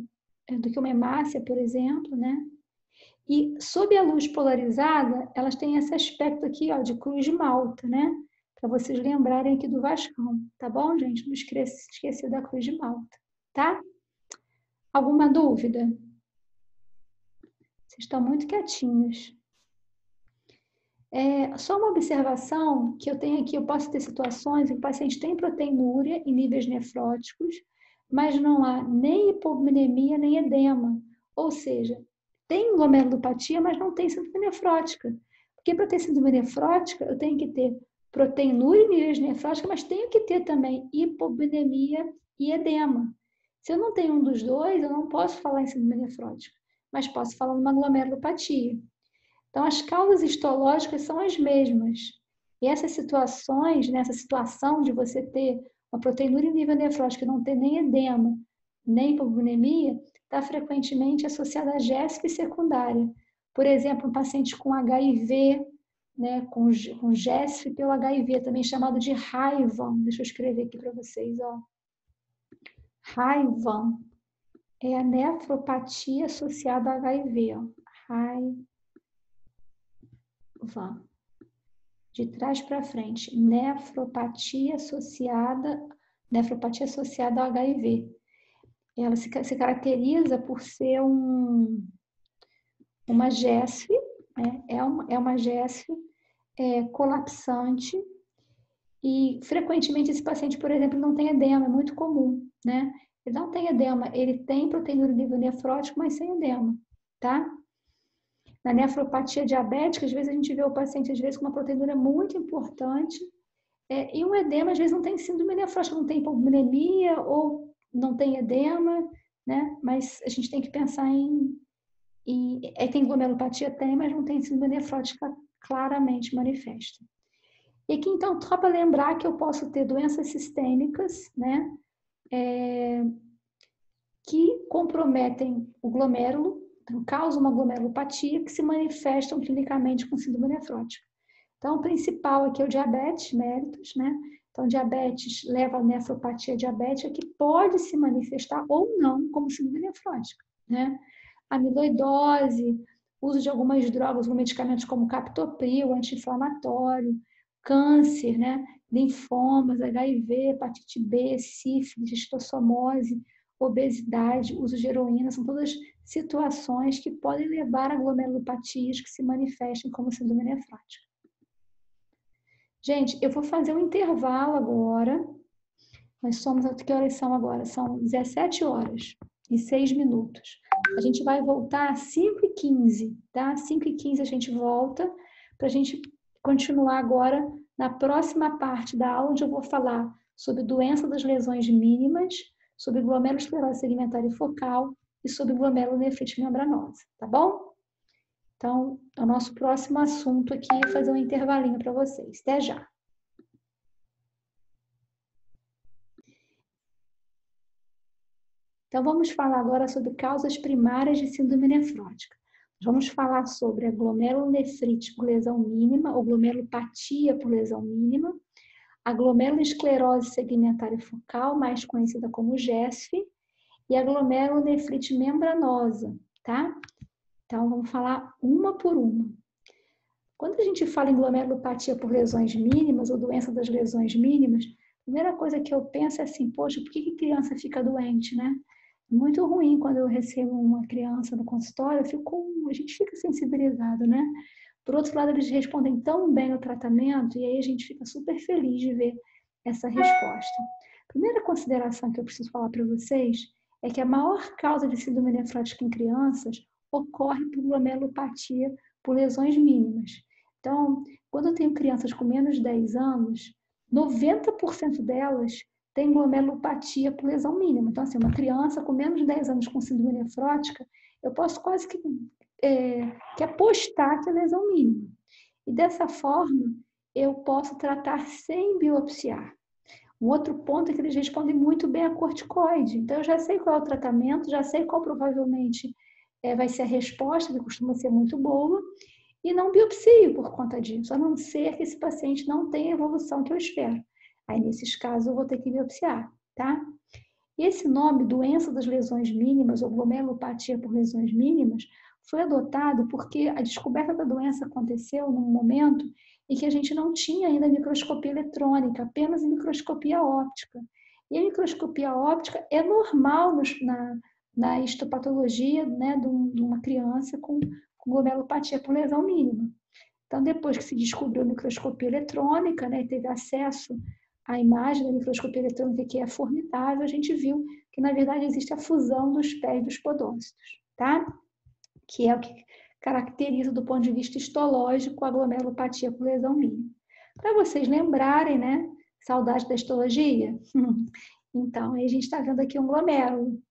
do que uma hemácia, por exemplo, né? E sob a luz polarizada, elas têm esse aspecto aqui, ó, de cruz de Malta, né? Para vocês lembrarem aqui do Vascão, tá bom, gente? Não esquecer da cruz de Malta, tá? Alguma dúvida? Vocês estão muito quietinhos. Só uma observação que eu tenho aqui, eu posso ter situações em que o paciente tem proteinúria em níveis nefróticos, mas não há nem hipovolemia nem edema. Ou seja, tem glomerulopatia, mas não tem síndrome nefrótica. Porque para ter síndrome nefrótica, eu tenho que ter proteinúria em níveis nefróticos, mas tenho que ter também hipovolemia e edema. Se eu não tenho um dos dois, eu não posso falar em síndrome nefrótica, mas posso falar numa glomerulopatia. Então, as causas histológicas são as mesmas. E essas situações, nessa situação de você ter uma proteinúria em nível nefrótico e não ter nem edema, nem hipovolemia, está frequentemente associada a GESP secundária. Por exemplo, um paciente com HIV, né, com GESP pelo HIV, também chamado de raiva. Deixa eu escrever aqui para vocês, ó. Raiva é a nefropatia associada a HIV, ó. Raiva. De trás para frente, nefropatia associada ao HIV. Ela se caracteriza por ser uma GESF, né? É uma GESF colapsante, e frequentemente esse paciente, por exemplo, não tem edema, é muito comum, né? Ele não tem edema, ele tem proteinúria em nível nefrótico, mas sem edema, tá? Na nefropatia diabética, às vezes a gente vê o paciente, às vezes, com uma proteinúria muito importante, e um edema, às vezes, não tem síndrome nefrótica, não tem hipovolemia ou não tem edema, né? Mas a gente tem que pensar tem glomerulopatia? Tem, mas não tem síndrome nefrótica claramente manifesta. E aqui, então, só para lembrar que eu posso ter doenças sistêmicas, né? Que comprometem o glomérulo, então, causam uma glomerulopatia que se manifestam clinicamente com síndrome nefrótica. Então, o principal aqui é o diabetes mellitus, né? Então, diabetes leva a nefropatia diabética, que pode se manifestar ou não como síndrome nefrótica, né? Amiloidose, uso de algumas drogas ou medicamentos como captopril, anti-inflamatório, câncer, né? Linfomas, HIV, hepatite B, sífilis, estossomose, obesidade, uso de heroína, são todas situações que podem levar a glomerulopatias que se manifestem como síndrome nefrótica. Gente, eu vou fazer um intervalo agora. Que horas são agora? São 17 horas e 6 minutos. A gente vai voltar às 5h15, tá? 5h15 a gente volta para a gente continuar agora na próxima parte da aula, onde eu vou falar sobre doença das lesões mínimas, sobre glomerulosclerose segmentar e focal e sobre glomerulonefrite membranosa, tá bom? Então, o nosso próximo assunto aqui é fazer um intervalinho para vocês. Até já! Então, vamos falar agora sobre causas primárias de síndrome nefrótica. Vamos falar sobre a glomerulonefrite por lesão mínima, ou glomerulopatia por lesão mínima, a glomerulosclerose segmentária focal, mais conhecida como GESF, e a glomerulonefrite membranosa, tá? Então, vamos falar uma por uma. Quando a gente fala em glomerulopatia por lesões mínimas, ou doença das lesões mínimas, a primeira coisa que eu penso é assim, poxa, por que criança fica doente, né? Muito ruim quando eu recebo uma criança no consultório, a gente fica sensibilizado, né? Por outro lado, eles respondem tão bem ao tratamento e aí a gente fica super feliz de ver essa resposta. A primeira consideração que eu preciso falar para vocês é que a maior causa de síndrome nefrótica em crianças ocorre por glomerulopatia por lesões mínimas. Então, quando eu tenho crianças com menos de 10 anos, 90% delas tem glomerulopatia por lesão mínima. Então, assim, uma criança com menos de 10 anos com síndrome nefrótica, eu posso quase que apostar que é lesão mínima. E dessa forma, eu posso tratar sem biopsiar. Um outro ponto é que eles respondem muito bem a corticoide. Então, eu já sei qual é o tratamento, já sei qual provavelmente vai ser a resposta, que costuma ser muito boa, e não biopsio por conta disso, a não ser que esse paciente não tenha a evolução que eu espero. Aí, nesses casos, eu vou ter que biopsiar, tá? E esse nome, doença das lesões mínimas, ou glomerulopatia por lesões mínimas, foi adotado porque a descoberta da doença aconteceu num momento em que a gente não tinha ainda microscopia eletrônica, apenas microscopia óptica. E a microscopia óptica é normal na histopatologia, né, de uma criança com glomerulopatia por lesão mínima. Então, depois que se descobriu a microscopia eletrônica, né, e teve acesso à imagem da microscopia eletrônica, que é formidável, a gente viu que, na verdade, existe a fusão dos pés dos podócitos, tá? Que é o que caracteriza, do ponto de vista histológico, a glomerulopatia por lesão mínima. Para vocês lembrarem, né? Saudade da histologia? Então, aí a gente está vendo aqui um glomérulo.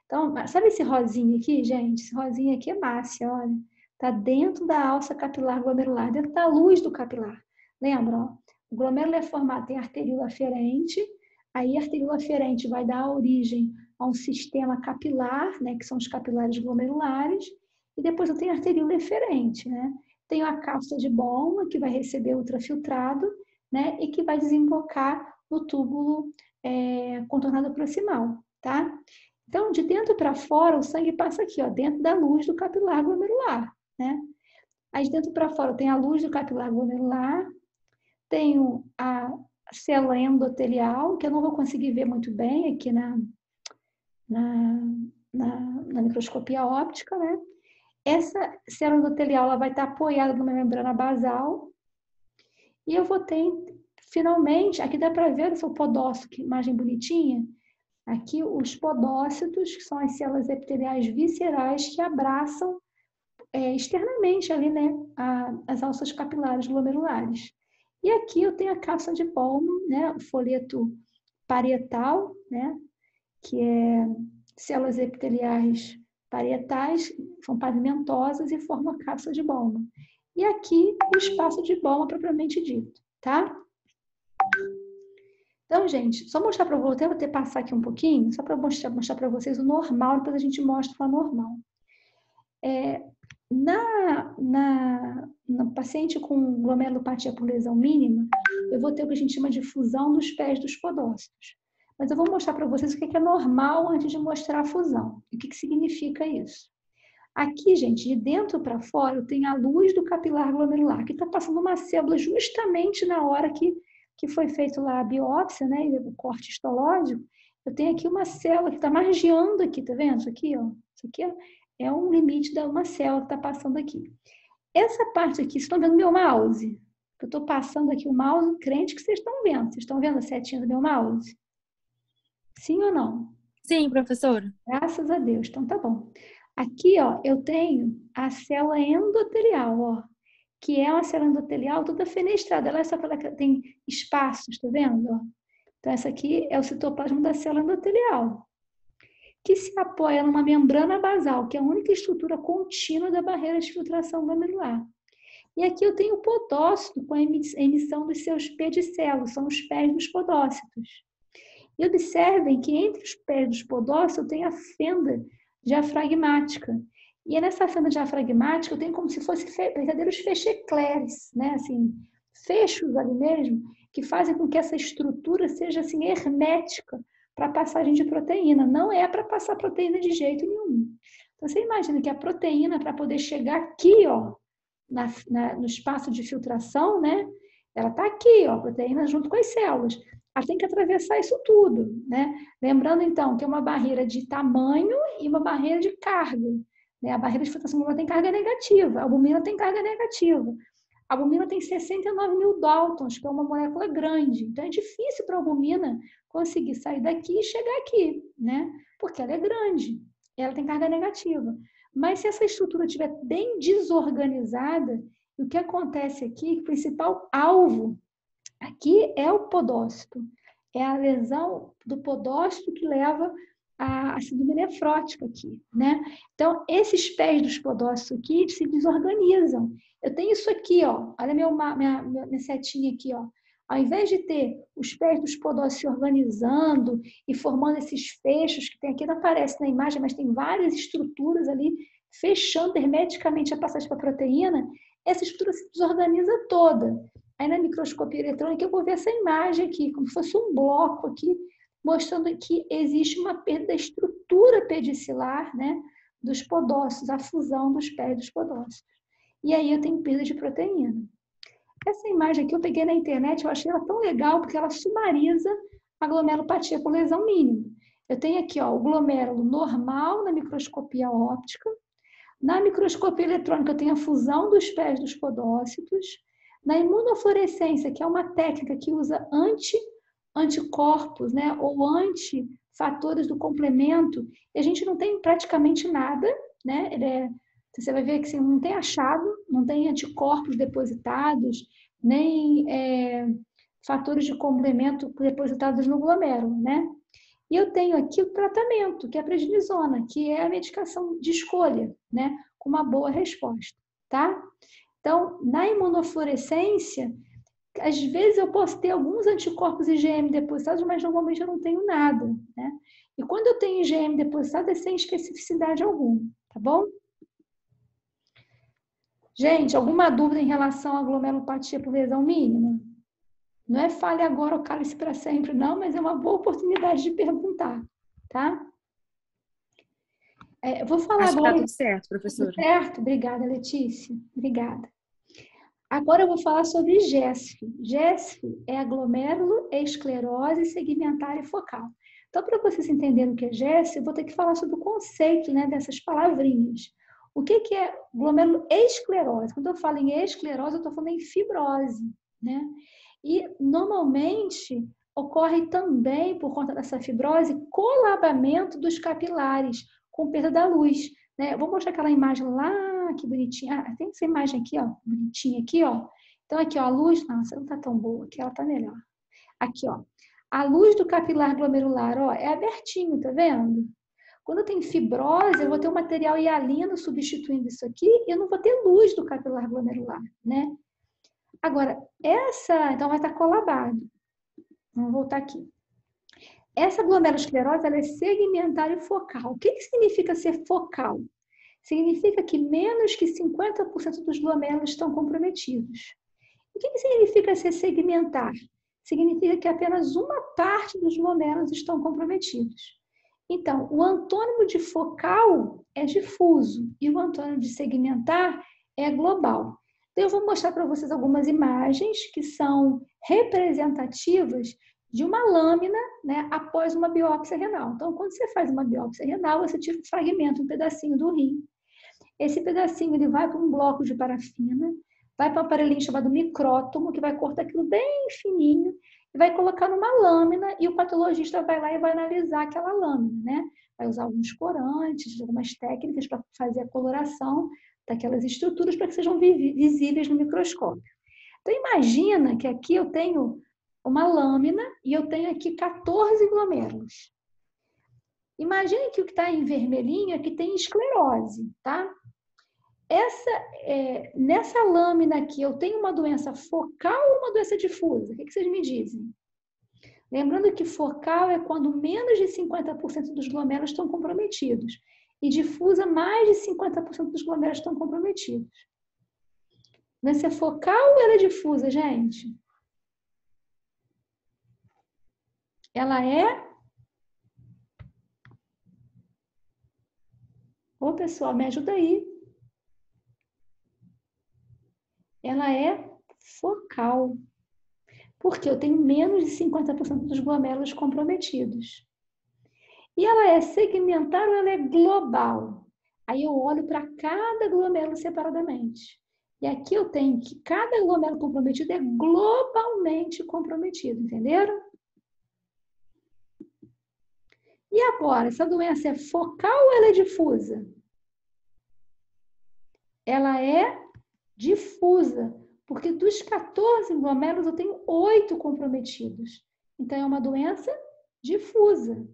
Então, sabe esse rosinha aqui, gente? Esse rosinha aqui é massa, olha. Está dentro da alça capilar glomerular, dentro da luz do capilar. Lembra? Ó? O glomérulo é formado, tem arteríola aferente, aí a arteríola aferente vai dar origem a um sistema capilar, né, que são os capilares glomerulares, e depois eu tenho a arteríola eferente, né? Tenho a cápsula de Bowman, que vai receber ultrafiltrado, né, e que vai desembocar no túbulo contornado proximal, tá? Então, de dentro para fora, o sangue passa aqui, ó, dentro da luz do capilar glomerular, né? Aí, de dentro para fora, tem a luz do capilar glomerular, tenho a célula endotelial, que eu não vou conseguir ver muito bem aqui na microscopia óptica, né? Essa célula endotelial ela vai estar apoiada numa membrana basal e eu vou ter, finalmente, aqui dá para ver o podócito, que imagem bonitinha. Aqui os podócitos, que são as células epiteliais viscerais que abraçam externamente ali, né, as alças capilares glomerulares. E aqui eu tenho a cápsula de Bowman, né, o folheto parietal, né, que é células epiteliais parietais, são pavimentosas e formam a cápsula de Bowman. E aqui o espaço de Bowman propriamente dito, tá? Então, gente, só mostrar para vocês, vou ter que passar aqui um pouquinho, só para mostrar para vocês o normal, depois a gente mostra o anormal. No paciente com glomerulopatia por lesão mínima, eu vou ter o que a gente chama de fusão dos pés dos podócitos. Mas eu vou mostrar para vocês o que é normal antes de mostrar a fusão. E o que significa isso? Aqui, gente, de dentro para fora, eu tenho a luz do capilar glomerular, que está passando uma célula justamente na hora que foi feito lá a biópsia, né, e o corte histológico. Eu tenho aqui uma célula que está margeando aqui, tá vendo? Isso aqui, ó. Isso aqui é um limite de uma célula que está passando aqui. Essa parte aqui, vocês estão vendo meu mouse? Eu estou passando aqui o mouse, crente que vocês estão vendo. Vocês estão vendo a setinha do meu mouse? Sim ou não? Sim, professora. Graças a Deus. Então, tá bom. Aqui, ó, eu tenho a célula endotelial, ó, que é uma célula endotelial toda fenestrada. Ela é só que ela tem espaços, tá vendo? Ó? Então, essa aqui é o citoplasma da célula endotelial, que se apoia numa membrana basal, que é a única estrutura contínua da barreira de filtração glomerular. E aqui eu tenho o podócito com a emissão dos seus pedicelos, são os pés dos podócitos. E observem que entre os pés dos podócitos eu tenho a fenda diafragmática. E é nessa fenda diafragmática eu tenho como se fossem verdadeiros fechecleres, né? Assim, fechos ali mesmo, que fazem com que essa estrutura seja assim, hermética para a passagem de proteína. Não é para passar proteína de jeito nenhum. Então, você imagina que a proteína, para poder chegar aqui, ó, no espaço de filtração, né? Ela está aqui, ó, a proteína junto com as células. Ela tem que atravessar isso tudo, né? Lembrando, então, que é uma barreira de tamanho e uma barreira de carga. Né? A barreira de filtração tem carga negativa, a albumina tem carga negativa. A albumina tem 69.000 Daltons, que é uma molécula grande. Então, é difícil para a albumina conseguir sair daqui e chegar aqui, né? Porque ela é grande, ela tem carga negativa. Mas se essa estrutura estiver bem desorganizada, o que acontece aqui, o principal alvo aqui é o podócito. É a lesão do podócito que leva a síndrome nefrótica aqui, né? Então, esses pés dos podócitos aqui se desorganizam. Eu tenho isso aqui, ó. Olha minha setinha aqui, ó. Ao invés de ter os pés dos podócitos se organizando e formando esses fechos, que tem aqui, não aparece na imagem, mas tem várias estruturas ali fechando hermeticamente a passagem para a proteína, essa estrutura se desorganiza toda. Aí na microscopia eletrônica eu vou ver essa imagem aqui, como se fosse um bloco aqui, mostrando que existe uma perda da estrutura pedicilar, né, dos podócitos, a fusão dos pés dos podócitos. E aí eu tenho perda de proteína. Essa imagem aqui eu peguei na internet, eu achei ela tão legal, porque ela sumariza a glomerulopatia por lesão mínima. Eu tenho aqui, ó, o glomérulo normal na microscopia óptica. Na microscopia eletrônica eu tenho a fusão dos pés dos podócitos. Na imunofluorescência, que é uma técnica que usa anticorpos, né, ou antifatores do complemento, e a gente não tem praticamente nada, né? Você vai ver que assim, não tem achado, não tem anticorpos depositados, nem fatores de complemento depositados no glomérulo, né? E eu tenho aqui o tratamento, que é a prednisona, que é a medicação de escolha, né? Com uma boa resposta, tá? Então, na imunofluorescência, às vezes eu posso ter alguns anticorpos IgM depositados, mas normalmente eu não tenho nada, né? E quando eu tenho IgM depositado, é sem especificidade alguma, tá bom? Gente, alguma dúvida em relação à glomerulopatia por lesão mínima? Não é fale agora ou cale-se para sempre, não, mas é uma boa oportunidade de perguntar, tá? Vou falar Acho que agora... tá tudo certo, professora. Tudo certo? Obrigada, Letícia. Obrigada. Agora eu vou falar sobre GESF. GESF é a glomeruloesclerose segmentária focal. Então, para vocês entenderem o que é GESF, eu vou ter que falar sobre o conceito, né, dessas palavrinhas. O que é glomeruloesclerose? Quando eu falo em esclerose, eu estou falando em fibrose, né? E, normalmente, ocorre também, por conta dessa fibrose, colabamento dos capilares com perda da luz, né? Eu vou mostrar aquela imagem lá, que bonitinha. Ah, tem essa imagem aqui, ó, bonitinha aqui, ó. Então, aqui, ó, a luz... Nossa, não tá tão boa, aqui ela tá melhor. Aqui, ó. A luz do capilar glomerular, ó, é abertinho, tá vendo? Quando eu tenho fibrose, eu vou ter um material hialino substituindo isso aqui e eu não vou ter luz do capilar glomerular, né? Agora, então vai estar colabado. Vamos voltar aqui. Essa glomerulosclerose, ela é segmentar e focal. O que significa ser focal? Significa que menos que 50% dos glomérulos estão comprometidos. O que significa ser segmentar? Significa que apenas uma parte dos glomérulos estão comprometidos. Então, o antônimo de focal é difuso e o antônimo de segmentar é global. Então, eu vou mostrar para vocês algumas imagens que são representativas de uma lâmina, né, após uma biópsia renal. Então, quando você faz uma biópsia renal, você tira um fragmento, um pedacinho do rim. Esse pedacinho ele vai para um bloco de parafina, vai para um aparelhinho chamado micrótomo, que vai cortar aquilo bem fininho, e vai colocar numa lâmina, e o patologista vai lá e vai analisar aquela lâmina, né? Vai usar alguns corantes, algumas técnicas para fazer a coloração daquelas estruturas para que sejam visíveis no microscópio. Então, imagina que aqui eu tenho uma lâmina e eu tenho aqui 14 glomérulos. Imagine que o que está em vermelhinho é que tem esclerose, tá? Nessa lâmina aqui, eu tenho uma doença focal ou uma doença difusa? O que vocês me dizem? Lembrando que focal é quando menos de 50% dos glomérulos estão comprometidos. E difusa, mais de 50% dos glomérulos estão comprometidos. Doença é focal ou ela é difusa, gente? Ela é... Ô, pessoal, me ajuda aí. Ela é focal. Porque eu tenho menos de 50% dos glomérulos comprometidos. E ela é segmentar ou ela é global? Aí eu olho para cada glomérulo separadamente. E aqui eu tenho que cada glomérulo comprometido é globalmente comprometido, entenderam? E agora, essa doença é focal ou ela é difusa? Ela é difusa, porque dos 14 glomérulos eu tenho 8 comprometidos. Então é uma doença difusa.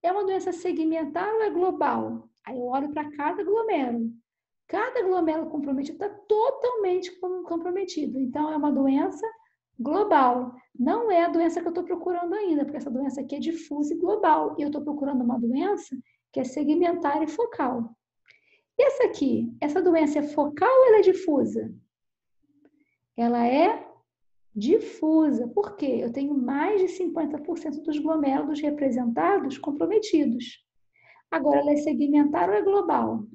É uma doença segmentar ou é global? Aí eu olho para cada glomérulo. Cada glomérulo comprometido está totalmente comprometido. Então é uma doença global. Não é a doença que eu estou procurando ainda, porque essa doença aqui é difusa e global. E eu estou procurando uma doença que é segmentar e focal. E essa aqui, essa doença é focal ou ela é difusa? Ela é difusa. Por quê? Eu tenho mais de 50% dos glomérulos representados comprometidos. Agora, ela é segmentar ou é global?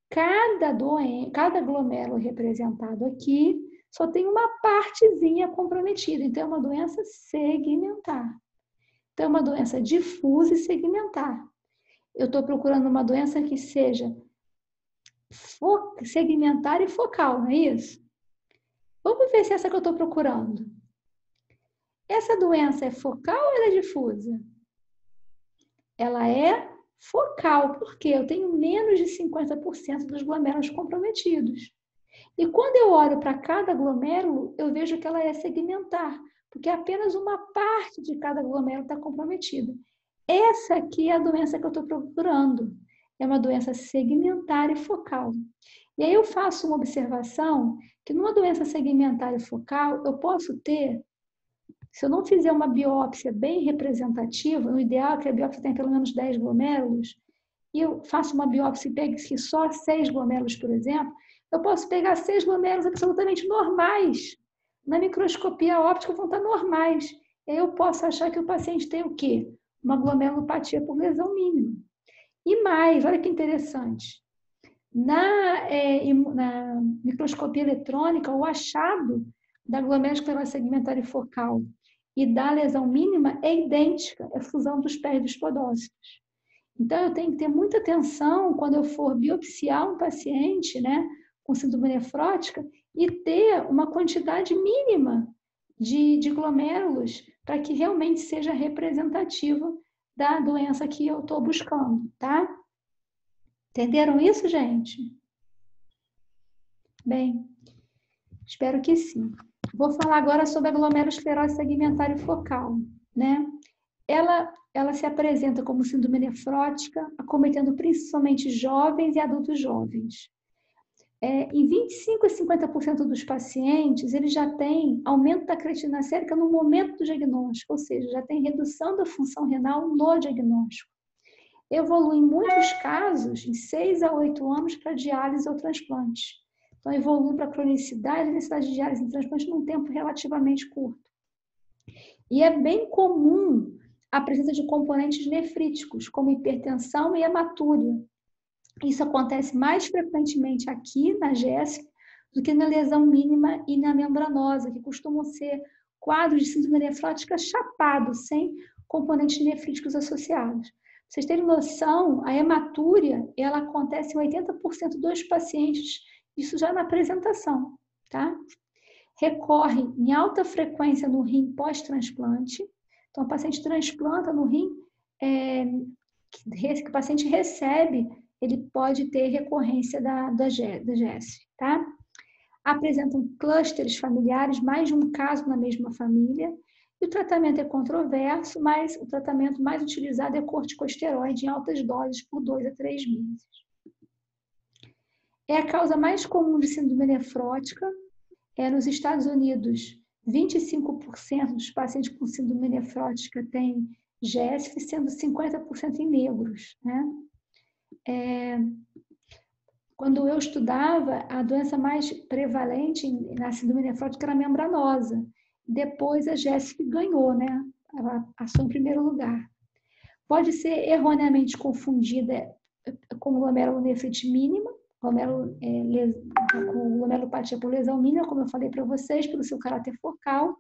Cada glomérulo representado aqui só tem uma partezinha comprometida. Então, é uma doença segmentar. Então, é uma doença difusa e segmentar. Eu estou procurando uma doença que seja segmentar e focal, não é isso? Vamos ver se é essa que eu estou procurando. Essa doença é focal ou ela é difusa? Ela é focal, porque eu tenho menos de 50% dos glomérulos comprometidos. E quando eu olho para cada glomérulo, eu vejo que ela é segmentar, porque apenas uma parte de cada glomérulo está comprometida. Essa aqui é a doença que eu estou procurando. É uma doença segmentar e focal. E aí eu faço uma observação que numa doença segmentar e focal, eu posso ter, se eu não fizer uma biópsia bem representativa, o ideal é que a biópsia tenha pelo menos 10 glomérulos, e eu faço uma biópsia e pegue só 6 glomérulos, por exemplo, eu posso pegar 6 glomérulos absolutamente normais. Na microscopia óptica vão estar normais. E aí eu posso achar que o paciente tem o quê? Uma glomerulopatia por lesão mínima. E mais, olha que interessante. Na microscopia eletrônica, o achado da glomerulosclerose segmentar e focal e da lesão mínima é idêntica, é fusão dos pés dos podócitos. Então, eu tenho que ter muita atenção quando eu for biopsiar um paciente, né, com síndrome nefrótica e ter uma quantidade mínima de glomérulos para que realmente seja representativa da doença que eu estou buscando, tá? Entenderam isso, gente? Bem, espero que sim. Vou falar agora sobre a glomerulosclerose segmentar e focal, né? Ela se apresenta como síndrome nefrótica, acometendo principalmente jovens e adultos jovens. Em 25% a 50% dos pacientes, eles já têm aumento da creatinina sérica no momento do diagnóstico, ou seja, já tem redução da função renal no diagnóstico. Evolui em muitos casos, em 6 a 8 anos, para diálise ou transplante. Então, evolui para cronicidade e necessidade de diálise e transplante num tempo relativamente curto. E é bem comum a presença de componentes nefríticos, como hipertensão e hematúria. Isso acontece mais frequentemente aqui na GES do que na lesão mínima e na membranosa, que costumam ser quadros de síndrome nefrótica chapado, sem componentes nefríticos associados. Pra vocês terem noção, a hematúria, ela acontece em 80% dos pacientes, isso já na apresentação, tá? Recorre em alta frequência no rim pós-transplante. Então, o paciente transplanta no rim que o paciente recebe, ele pode ter recorrência da GES, tá? Apresentam clusters familiares, mais de um caso na mesma família, e o tratamento é controverso, mas o tratamento mais utilizado é corticosteroide em altas doses por 2 a 3 meses. É a causa mais comum de síndrome nefrótica. Nos Estados Unidos, 25% dos pacientes com síndrome nefrótica têm GESF, sendo 50% em negros, né? Quando eu estudava, a doença mais prevalente na síndrome nefrótica era a membranosa. Depois a GESF ganhou, né? Ela passou em primeiro lugar. Pode ser erroneamente confundida com glomerulonefrite mínima, com glomerulopatia por lesão mínima, como eu falei para vocês, pelo seu caráter focal.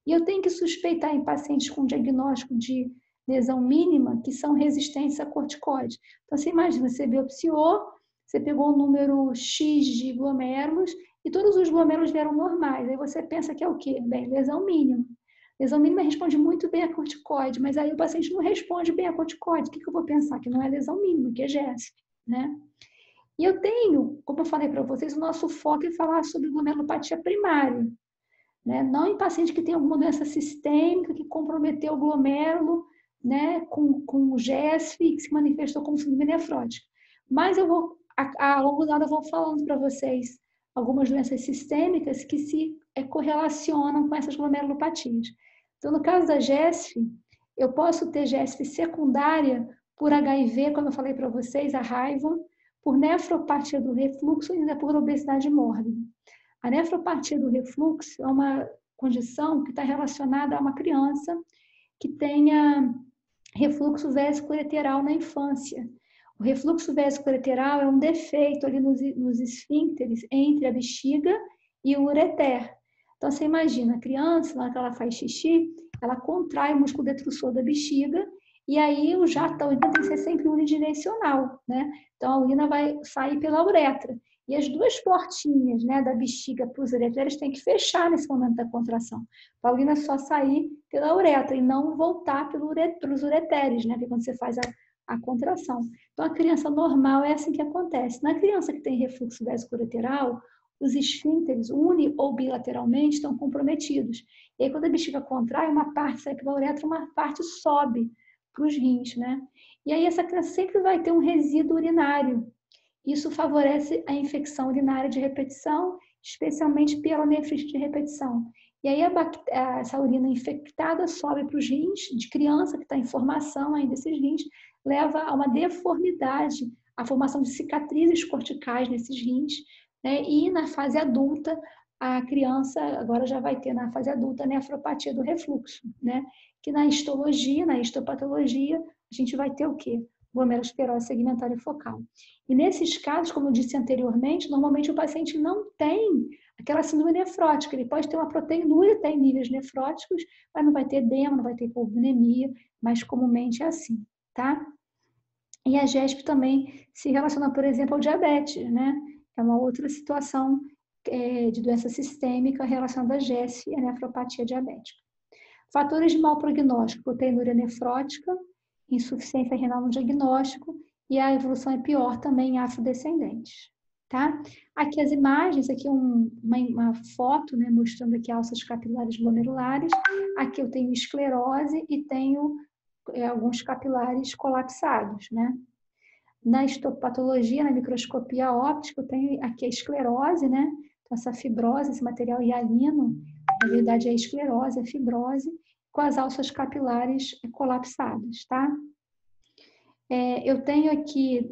E eu tenho que suspeitar em pacientes com diagnóstico de lesão mínima que são resistentes a corticoide. Então, você imagina, você biopsiou, você pegou um número X de glomérulos e todos os glomérulos vieram normais. Aí você pensa que é o quê? Bem, lesão mínima. Lesão mínima responde muito bem a corticoide, mas aí o paciente não responde bem a corticoide. O que eu vou pensar? Que não é lesão mínima, que é GESF, né? E eu tenho, como eu falei para vocês, o nosso foco é falar sobre glomerulopatia primária, né? Não em paciente que tem alguma doença sistêmica que comprometeu o glomérulo, né, com GESF e que se manifestou como síndrome nefrótica. Mas eu vou, ao longo da aula, eu vou falando para vocês algumas doenças sistêmicas que se correlacionam com essas glomerulopatias. Então, no caso da GESF, eu posso ter GESF secundária por HIV, como eu falei para vocês, a raiva, por nefropatia do refluxo e ainda por obesidade mórbida. A nefropatia do refluxo é uma condição que está relacionada a uma criança que tenha refluxo vesicolateral na infância. O refluxo vesicolateral é um defeito ali nos esfíncteres entre a bexiga e o ureter. Então, você imagina, a criança, na hora que ela faz xixi, ela contrai o músculo detrusor da bexiga e aí o jato da urina tem que ser sempre unidirecional, né? Então, a urina vai sair pela uretra. E as duas portinhas, né, da bexiga para os ureteres têm que fechar nesse momento da contração. Para a urina só sair pela uretra e não voltar pelos ureteres, né? Porque quando você faz a contração. Então, a criança normal é assim que acontece. Na criança que tem refluxo vesicolateral, os esfíncteres uni ou bilateralmente estão comprometidos. E aí, quando a bexiga contrai, uma parte sai pela uretra, uma parte sobe para os rins, né? E aí, essa criança sempre vai ter um resíduo urinário. Isso favorece a infecção urinária de repetição, especialmente pielonefrite de repetição. E aí, essa urina infectada sobe para os rins de criança que está em formação ainda desses rins, leva a uma deformidade, a formação de cicatrizes corticais nesses rins, né? E na fase adulta, a criança agora já vai ter na fase adulta a nefropatia do refluxo, né? Que na histologia, na histopatologia, a gente vai ter o quê? Glomerulosclerose segmentária focal. E nesses casos, como eu disse anteriormente, normalmente o paciente não tem aquela síndrome nefrótica. Ele pode ter uma proteinúria até em níveis nefróticos, mas não vai ter edema, não vai ter hipovolemia, mas comumente é assim, tá? E a GESP também se relaciona, por exemplo, ao diabetes, né? É uma outra situação de doença sistêmica relacionada à GESP e à nefropatia diabética. Fatores de mau prognóstico, proteinúria nefrótica, insuficiência renal no diagnóstico e a evolução é pior também em afrodescendentes, tá? Aqui as imagens, aqui uma foto, né, mostrando aqui alças capilares glomerulares. Aqui eu tenho esclerose e tenho alguns capilares colapsados, né? Na histopatologia, na microscopia óptica, eu tenho aqui a esclerose, né? Então, essa fibrose, esse material hialino, na verdade é esclerose, é fibrose, com as alças capilares colapsadas, tá? Eu tenho aqui,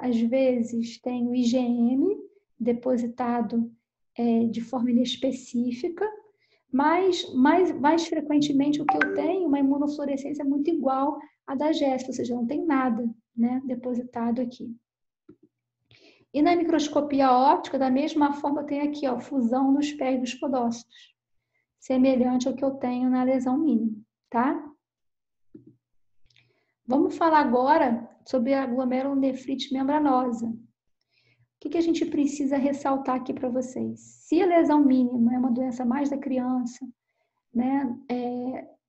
às vezes, tenho IgM depositado de forma inespecífica, mas mais frequentemente o que eu tenho, uma imunofluorescência muito igual à da GESP, ou seja, não tem nada, né, depositado aqui. E na microscopia óptica, da mesma forma, eu tenho aqui, ó, fusão nos pés dos podócitos, semelhante ao que eu tenho na lesão mínima, tá? Vamos falar agora sobre a glomerulonefrite membranosa. O que a gente precisa ressaltar aqui para vocês? Se a lesão mínima é uma doença mais da criança, né?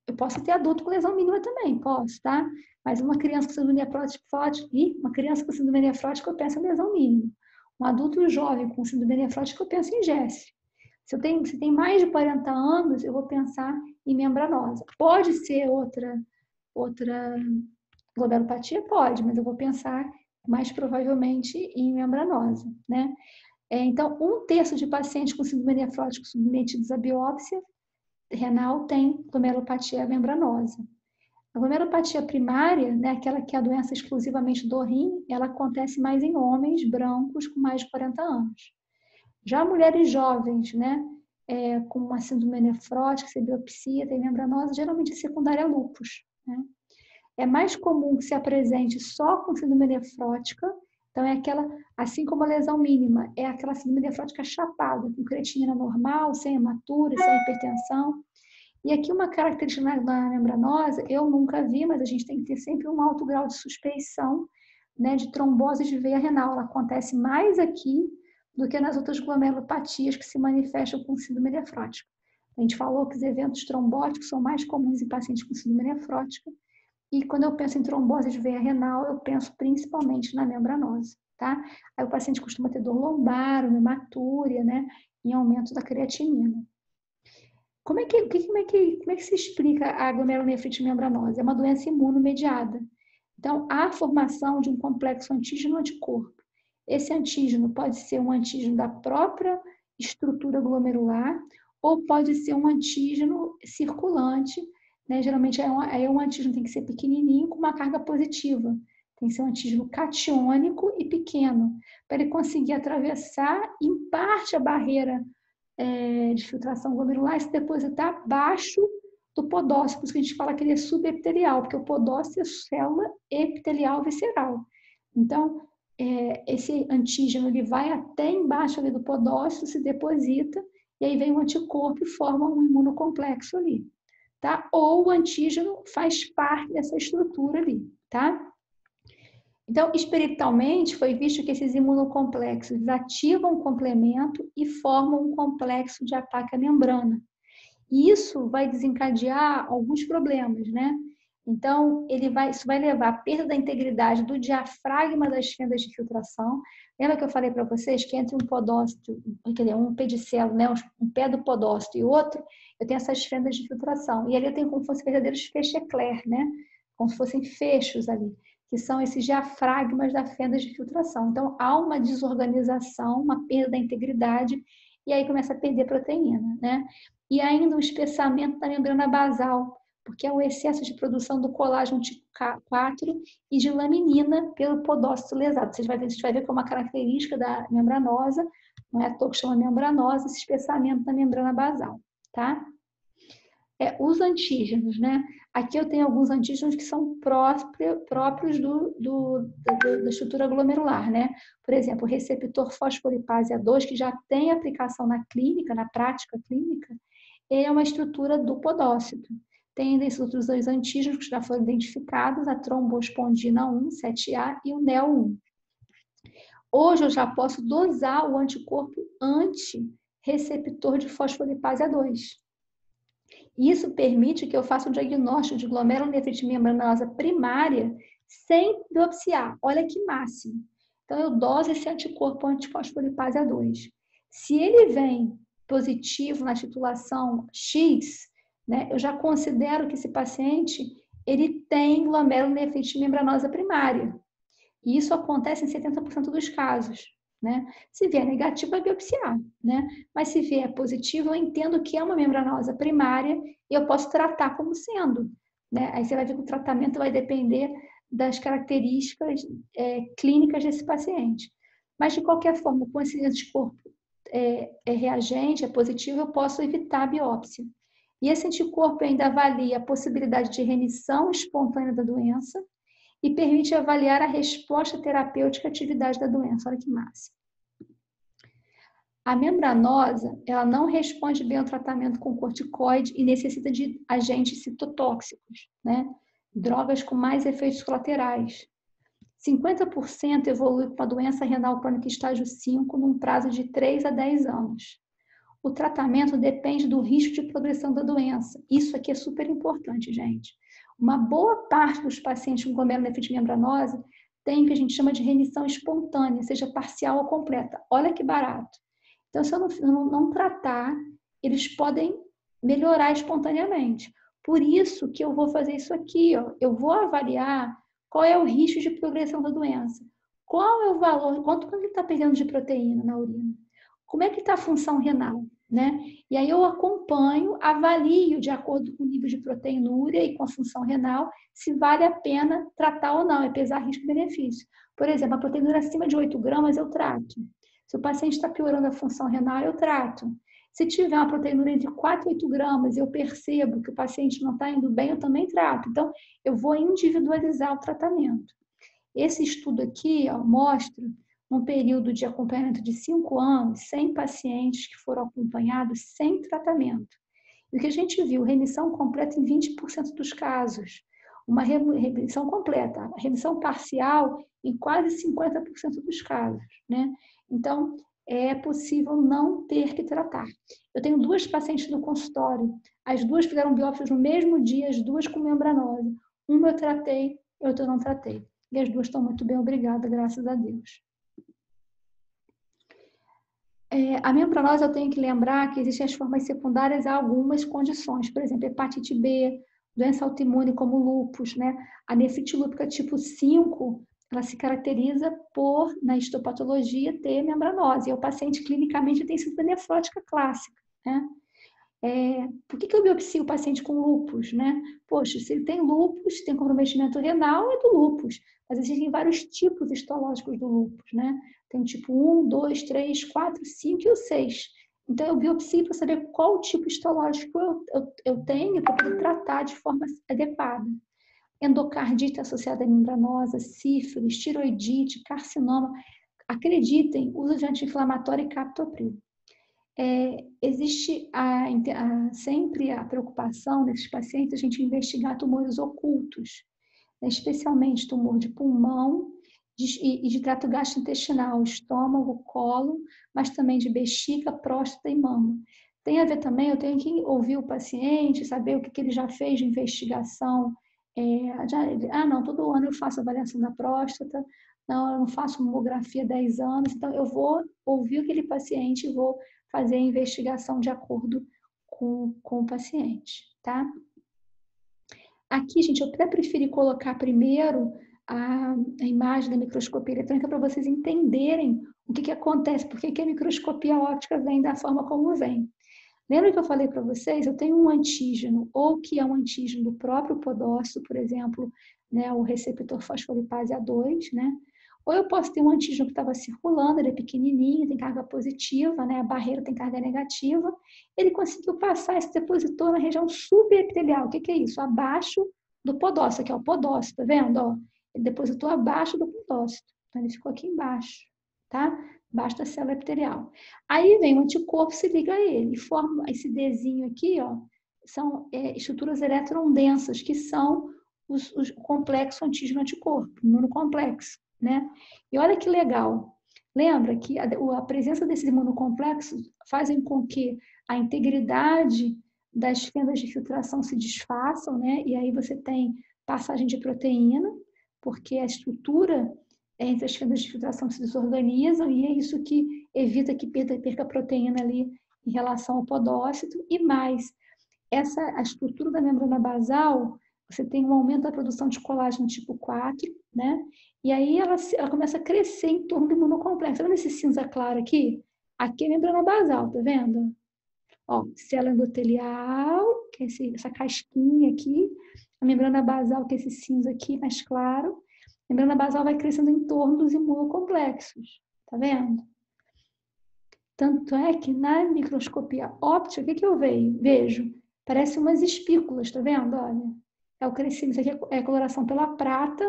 Eu posso ter adulto com lesão mínima também, posso, tá? Mas uma criança com síndrome nefrótica, eu penso em lesão mínima. Um adulto jovem com síndrome nefrótica, eu penso em GESF. Se tem mais de 40 anos, eu vou pensar em membranosa. Pode ser outra glomerulopatia? Pode, mas eu vou pensar mais provavelmente em membranosa, né? Então, 1/3 de pacientes com síndrome nefrótica submetidos à biópsia renal tem glomerulopatia membranosa. A glomerulopatia primária, né, aquela que é a doença exclusivamente do rim, ela acontece mais em homens brancos com mais de 40 anos. Já mulheres jovens, né, com uma síndrome nefrótica, biopsia, tem membranosa, geralmente é secundária a lúpus, né? É mais comum que se apresente só com síndrome nefrótica, então é aquela, assim como a lesão mínima, é aquela síndrome nefrótica chapada, com creatinina normal, sem hematura, sem hipertensão. E aqui uma característica na membranosa, eu nunca vi, mas a gente tem que ter sempre um alto grau de suspeição, né, de trombose de veia renal. Ela acontece mais aqui do que nas outras glomerulopatias que se manifestam com síndrome nefrótica. A gente falou que os eventos trombóticos são mais comuns em pacientes com síndrome nefrótica. E quando eu penso em trombose de veia renal, eu penso principalmente na membranose, tá? Aí o paciente costuma ter dor lombar, uma hematúria, né? Em aumento da creatinina. Como é que se explica a glomerulonefrite membranosa? É uma doença imunomediada. Então, há a formação de um complexo antígeno-anticorpo. Esse antígeno pode ser um antígeno da própria estrutura glomerular ou pode ser um antígeno circulante, né? Geralmente é um antígeno tem que ser pequenininho com uma carga positiva. Tem que ser um antígeno catiônico e pequeno, para ele conseguir atravessar em parte a barreira de filtração glomerular e se depositar abaixo do podócito, por isso que a gente fala que ele é subepitelial, porque o podócito é célula epitelial visceral. Então, esse antígeno ele vai até embaixo ali do podócito, se deposita, e aí vem o anticorpo e forma um imunocomplexo ali, tá? Ou o antígeno faz parte dessa estrutura ali, tá? Então, experimentalmente, foi visto que esses imunocomplexos ativam o complemento e formam um complexo de ataque à membrana. E isso vai desencadear alguns problemas, né? Então, isso vai levar à perda da integridade do diafragma das fendas de filtração. Lembra que eu falei para vocês que entre um podócito, um pedicelo, né, um pé do podócito e outro, eu tenho essas fendas de filtração. E ali eu tenho como se fossem verdadeiros fechecler, né? Como se fossem fechos ali, que são esses diafragmas da fenda de filtração. Então, há uma desorganização, uma perda da integridade, e aí começa a perder proteína, né? E ainda o espessamento da membrana basal, porque é o excesso de produção do colágeno tipo 4 e de laminina pelo podócito lesado. A gente vai ver que é uma característica da membranosa, não é à toa que chama membranosa, esse espessamento da membrana basal, tá? Os antígenos, né? Aqui eu tenho alguns antígenos que são próprios da estrutura glomerular, né? Por exemplo, o receptor fosfolipase A2, que já tem aplicação na clínica, na prática clínica, é uma estrutura do podócito. Tem esses outros dois antígenos que já foram identificados, a trombospondina 1, 7A e o NEL1. Hoje eu já posso dosar o anticorpo anti-receptor de fosfolipase A2. Isso permite que eu faça um diagnóstico de glomerulonefrite membranosa primária sem biopsiar. Olha que máximo. Então, eu doso esse anticorpo antifosfolipase A2. Se ele vem positivo na titulação X, né, eu já considero que esse paciente ele tem glomerulonefrite membranosa primária. E isso acontece em 70% dos casos. Né? Se vier negativo, é biopsiar, né? Mas se vier positivo, eu entendo que é uma membranosa primária e eu posso tratar como sendo, né? Aí você vai ver que o tratamento vai depender das características clínicas desse paciente. Mas, de qualquer forma, com esse anticorpo reagente, é positivo, eu posso evitar a biópsia. E esse anticorpo ainda avalia a possibilidade de remissão espontânea da doença e permite avaliar a resposta terapêutica à atividade da doença. Olha que massa. A membranosa, ela não responde bem ao tratamento com corticoide e necessita de agentes citotóxicos, né? Drogas com mais efeitos colaterais. 50% evolui com uma doença renal crônica estágio 5 num prazo de 3 a 10 anos. O tratamento depende do risco de progressão da doença. Isso aqui é super importante, gente. Uma boa parte dos pacientes com glomerulonefrite membranosa tem o que a gente chama de remissão espontânea, seja parcial ou completa. Olha que barato. Então, se eu não tratar, eles podem melhorar espontaneamente. Por isso que eu vou fazer isso aqui, ó. Eu vou avaliar qual é o risco de progressão da doença. Qual é o valor, quanto ele está perdendo de proteína na urina? Como é que está a função renal? né? E aí eu acompanho, avalio de acordo com o nível de proteinúria e com a função renal, se vale a pena tratar ou não, é pesar risco-benefício. Por exemplo, a proteinúria acima de 8 gramas eu trato. Se o paciente está piorando a função renal, eu trato. Se tiver uma proteinúria entre 4 e 8 gramas, eu percebo que o paciente não está indo bem, eu também trato. Então, eu vou individualizar o tratamento. Esse estudo aqui mostra um período de acompanhamento de 5 anos, 100 pacientes que foram acompanhados sem tratamento. E o que a gente viu, remissão completa em 20% dos casos, uma remissão completa, remissão parcial em quase 50% dos casos, né? Então, é possível não ter que tratar. Eu tenho 2 pacientes no consultório, as 2 fizeram biópsias no mesmo dia, as 2 com membranose. Uma eu tratei, outra eu não tratei. E as 2 estão muito bem, obrigada, graças a Deus. A membranose, eu tenho que lembrar que existem as formas secundárias a algumas condições, por exemplo, hepatite B, doença autoimune como lúpus, né? A nefrite lúpica tipo 5, ela se caracteriza por, na histopatologia, ter membranose. E o paciente clinicamente tem síndrome nefrótica clássica, né? Por que eu biopsio o paciente com lúpus, né? Poxa, se ele tem lúpus, tem comprometimento renal, é do lúpus. Mas existem vários tipos histológicos do lúpus, né? Tem o tipo 1, 2, 3, 4, 5 e o 6. Então, eu biopsio para saber qual tipo histológico eu tenho para poder tratar de forma adequada. Endocardite associada à membranosa, sífilis, tiroidite, carcinoma. Acreditem, uso de anti-inflamatório e captopril. Existe sempre a preocupação desses pacientes a gente investigar tumores ocultos, né? Especialmente tumor de pulmão e de trato gastrointestinal, estômago, colo, mas também de bexiga, próstata e mama. Tem a ver também, eu tenho que ouvir o paciente, saber o que ele já fez de investigação. Não, todo ano eu faço avaliação da próstata, não, eu não faço mamografia há 10 anos, então eu vou ouvir aquele paciente e vou fazer a investigação de acordo com o paciente, tá? Aqui, gente, eu até preferi colocar primeiro a imagem da microscopia eletrônica para vocês entenderem o que acontece, por que a microscopia óptica vem da forma como vem. Lembra que eu falei para vocês? Eu tenho um antígeno, ou que é um antígeno do próprio podócito, por exemplo, né, o receptor fosfolipase A2, né? Ou eu posso ter um antígeno que estava circulando, ele é pequenininho, tem carga positiva, né? A barreira tem carga negativa. Ele conseguiu passar esse depositor na região subepitelial. O que é isso? Abaixo do podócito, que é o podócito, tá vendo? Ó, ele depositou abaixo do podócito. Então, ele ficou aqui embaixo, tá? Embaixo da célula epitelial. Aí vem o anticorpo, se liga a ele, e forma esse Dzinho aqui, ó, são estruturas eletrodensas, que são os complexo antígeno-anticorpo, imunocomplexo, né? E olha que legal. Lembra que a presença desses imunocomplexos fazem com que a integridade das fendas de filtração se desfaçam, né? E aí você tem passagem de proteína, porque a estrutura entre as fendas de filtração se desorganizam e é isso que evita que perca proteína ali em relação ao podócito. E mais, a estrutura da membrana basal, você tem um aumento da produção de colágeno tipo 4, né? E aí ela começa a crescer em torno do imunocomplexo. Tá vendo esse cinza claro aqui? Aqui é a membrana basal, tá vendo? Ó, célula endotelial, que é essa casquinha aqui. A membrana basal, que é esse cinza aqui mais claro. A membrana basal vai crescendo em torno dos imunocomplexos. Tá vendo? Tanto é que na microscopia óptica, o que eu vejo? Parece umas espículas, tá vendo? Olha, é o crescimento, isso aqui é a coloração pela prata,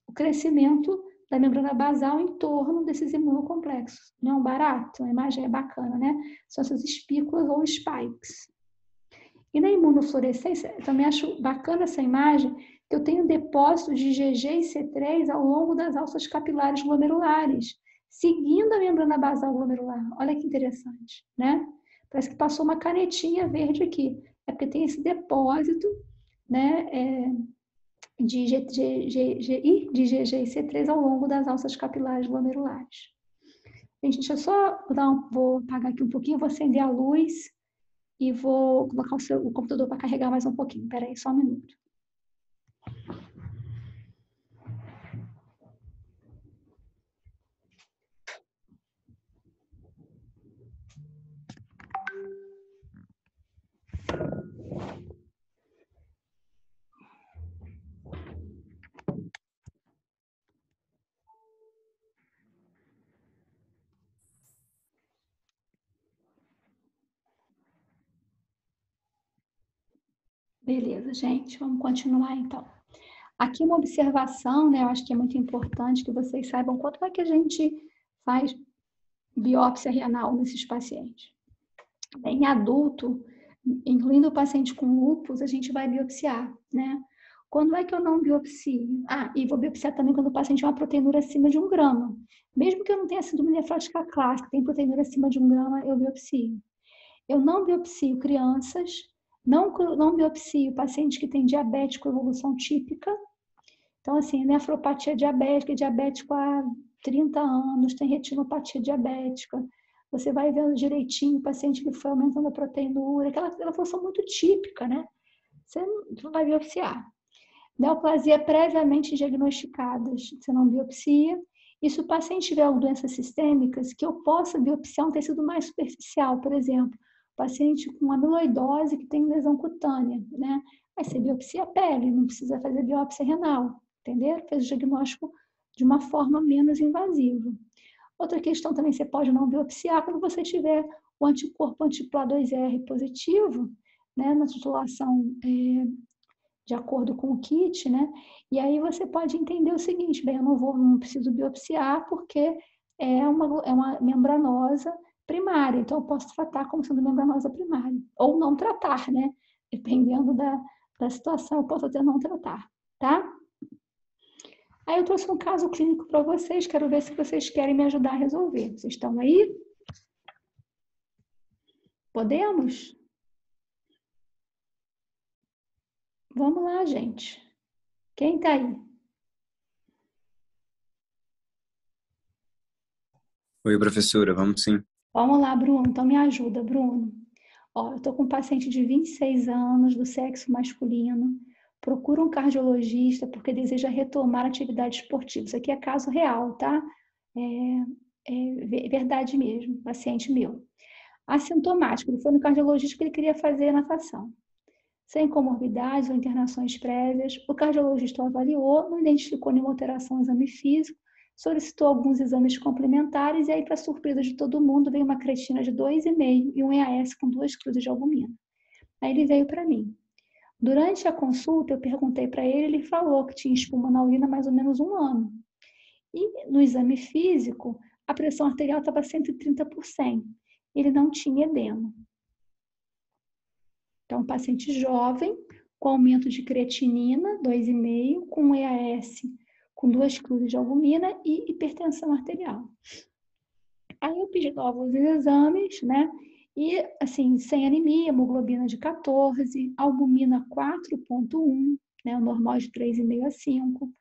o crescimento da membrana basal em torno desses imunocomplexos. Não é um barato? A imagem é bacana, né? São essas espículas ou spikes. E na imunofluorescência, eu também acho bacana essa imagem, que eu tenho depósitos de IgG e C3 ao longo das alças capilares glomerulares, seguindo a membrana basal glomerular. Olha que interessante, né? Parece que passou uma canetinha verde aqui. É porque tem esse depósito, né, de IgG e C3 ao longo das alças capilares glomerulares. Gente, deixa eu só vou apagar aqui um pouquinho, vou acender a luz e vou colocar o computador para carregar mais um pouquinho. Espera aí, só um minuto. Beleza, gente, vamos continuar então. Aqui uma observação, né? Eu acho que é muito importante que vocês saibam quanto é que a gente faz biópsia renal nesses pacientes. Em adulto, incluindo o paciente com lúpus, a gente vai biopsiar, né? Quando é que eu não biopsio? E vou biopsiar também quando o paciente tem uma proteinúria acima de 1 grama. Mesmo que eu não tenha síndrome nefrótica clássica, tem proteinúria acima de 1 grama, eu biopsio. Eu não biopsio crianças, não biopsio pacientes que têm diabetes com evolução típica. Então, assim, nefropatia diabética, diabético há 30 anos, tem retinopatia diabética. Você vai vendo direitinho o paciente que foi aumentando a proteinúria, aquela evolução muito típica, né? Você não vai biopsiar. Neoplasia previamente diagnosticadas, você não biopsia. E se o paciente tiver doenças sistêmicas, que eu possa biopsiar um tecido mais superficial, por exemplo, paciente com amiloidose que tem lesão cutânea, né? Aí você biopsia a pele, não precisa fazer biópsia renal, entendeu? Fez o diagnóstico de uma forma menos invasiva. Outra questão também, você pode não biopsiar quando você tiver o anticorpo anti-PLA2R positivo, né, na titulação de acordo com o kit, né? E aí você pode entender o seguinte, bem, eu não preciso biopsiar porque é uma membranosa primária, então eu posso tratar como sendo membranosa primária, ou não tratar, né? Dependendo da situação, eu posso até não tratar, tá? Aí eu trouxe um caso clínico para vocês, quero ver se vocês querem me ajudar a resolver. Vocês estão aí? Podemos? Vamos lá, gente. Quem está aí? Oi, professora, vamos sim. Vamos lá, Bruno. Então me ajuda, Bruno. Ó, eu estou com um paciente de 26 anos, do sexo masculino, procura um cardiologista porque deseja retomar atividade esportiva. Isso aqui é caso real, tá? É verdade mesmo, paciente meu. Assintomático, ele foi no cardiologista porque ele queria fazer natação. Sem comorbidades ou internações prévias, o cardiologista o avaliou, não identificou nenhuma alteração no exame físico, solicitou alguns exames complementares e aí, para surpresa de todo mundo, veio uma creatina de 2,5 e um EAS com 2 cruzes de albumina. Aí ele veio para mim. Durante a consulta, eu perguntei para ele, ele falou que tinha espuma na urina há mais ou menos 1 ano. E no exame físico, a pressão arterial estava 130 por 100. Ele não tinha edema. Então, um paciente jovem, com aumento de creatinina, 2,5, com EAS com 2 cruzes de albumina e hipertensão arterial. Aí eu pedi novos exames, né? E, assim, sem anemia, hemoglobina de 14, albumina 4,1, né? O normal de 3,5 a 5,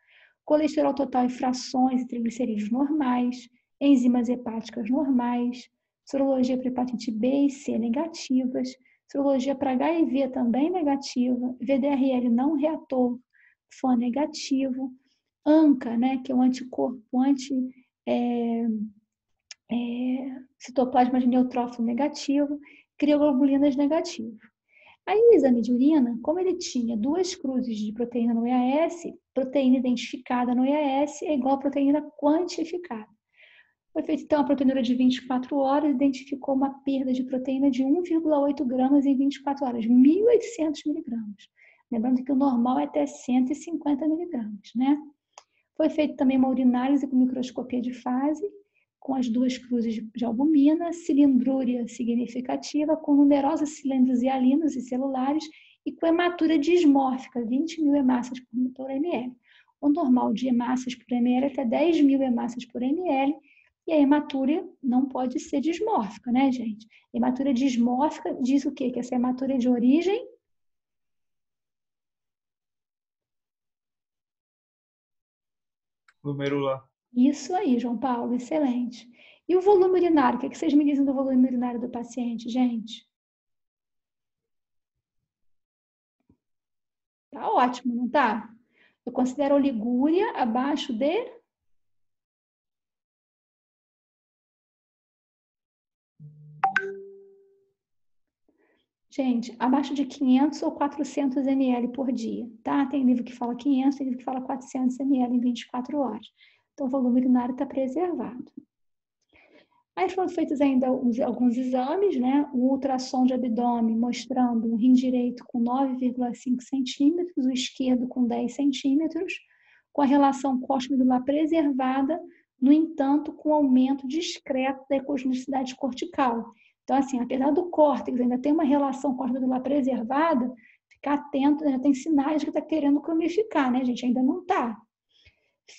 colesterol total em frações e triglicerídeos normais, enzimas hepáticas normais, sorologia para hepatite B e C negativas, sorologia para HIV também negativa, VDRL não reator, FAN negativo, ANCA, né, que é um anticorpo citoplasma de neutrófilo negativo, crioglobulinas negativo. Aí o exame de urina, como ele tinha 2 cruzes de proteína no EAS, proteína identificada no EAS é igual a proteína quantificada. Foi feita então a proteinúria de 24 horas, identificou uma perda de proteína de 1,8 gramas em 24 horas, 1.800 miligramas. Lembrando que o normal é até 150 miligramas, né? Foi feita também uma urinálise com microscopia de fase, com as 2 cruzes de albumina, cilindrúria significativa, com numerosos cilindros hialinos e celulares e com hematura dismórfica, 20.000 hemácias por ml. O normal de hemácias por ml é até 10.000 hemácias por ml, e a hematúria não pode ser dismórfica, né, gente? Hematúria dismórfica diz o quê? Que essa hematúria é de origem glomerular. Isso aí, João Paulo, excelente. E o volume urinário? O que vocês me dizem do volume urinário do paciente, gente? Tá ótimo, não tá? Eu considero oligúria abaixo de... Gente, abaixo de 500 ou 400 ml por dia, tá? Tem livro que fala 500, tem livro que fala 400 ml em 24 horas. Então, o volume urinário está preservado. Aí foram feitos ainda alguns exames, né? Um ultrassom de abdômen mostrando o rim direito com 9,5 centímetros, o esquerdo com 10 centímetros, com a relação cosmomedular preservada, no entanto, com aumento discreto da ecogenicidade cortical. Então, assim, apesar do córtex ainda ter uma relação cosmomedular preservada, ficar atento, já tem sinais que está querendo cronificar, né, gente? Ainda não está.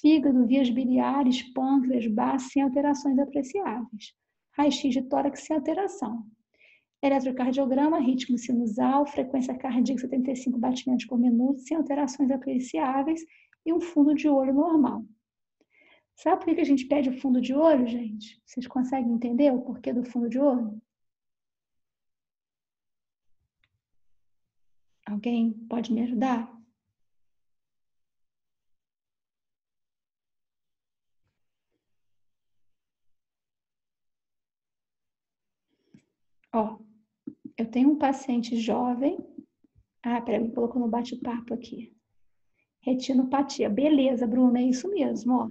Fígado, vias biliares, pâncreas, baço, sem alterações apreciáveis. Raio-x de tórax sem alteração. Eletrocardiograma, ritmo sinusal, frequência cardíaca 75 batimentos por minuto, sem alterações apreciáveis e um fundo de olho normal. Sabe por que a gente pede o fundo de olho, gente? Vocês conseguem entender o porquê do fundo de olho? Alguém pode me ajudar? Ó, eu tenho um paciente jovem. Ah, peraí, me colocou no bate-papo aqui. Retinopatia. Beleza, Bruna, é isso mesmo, ó.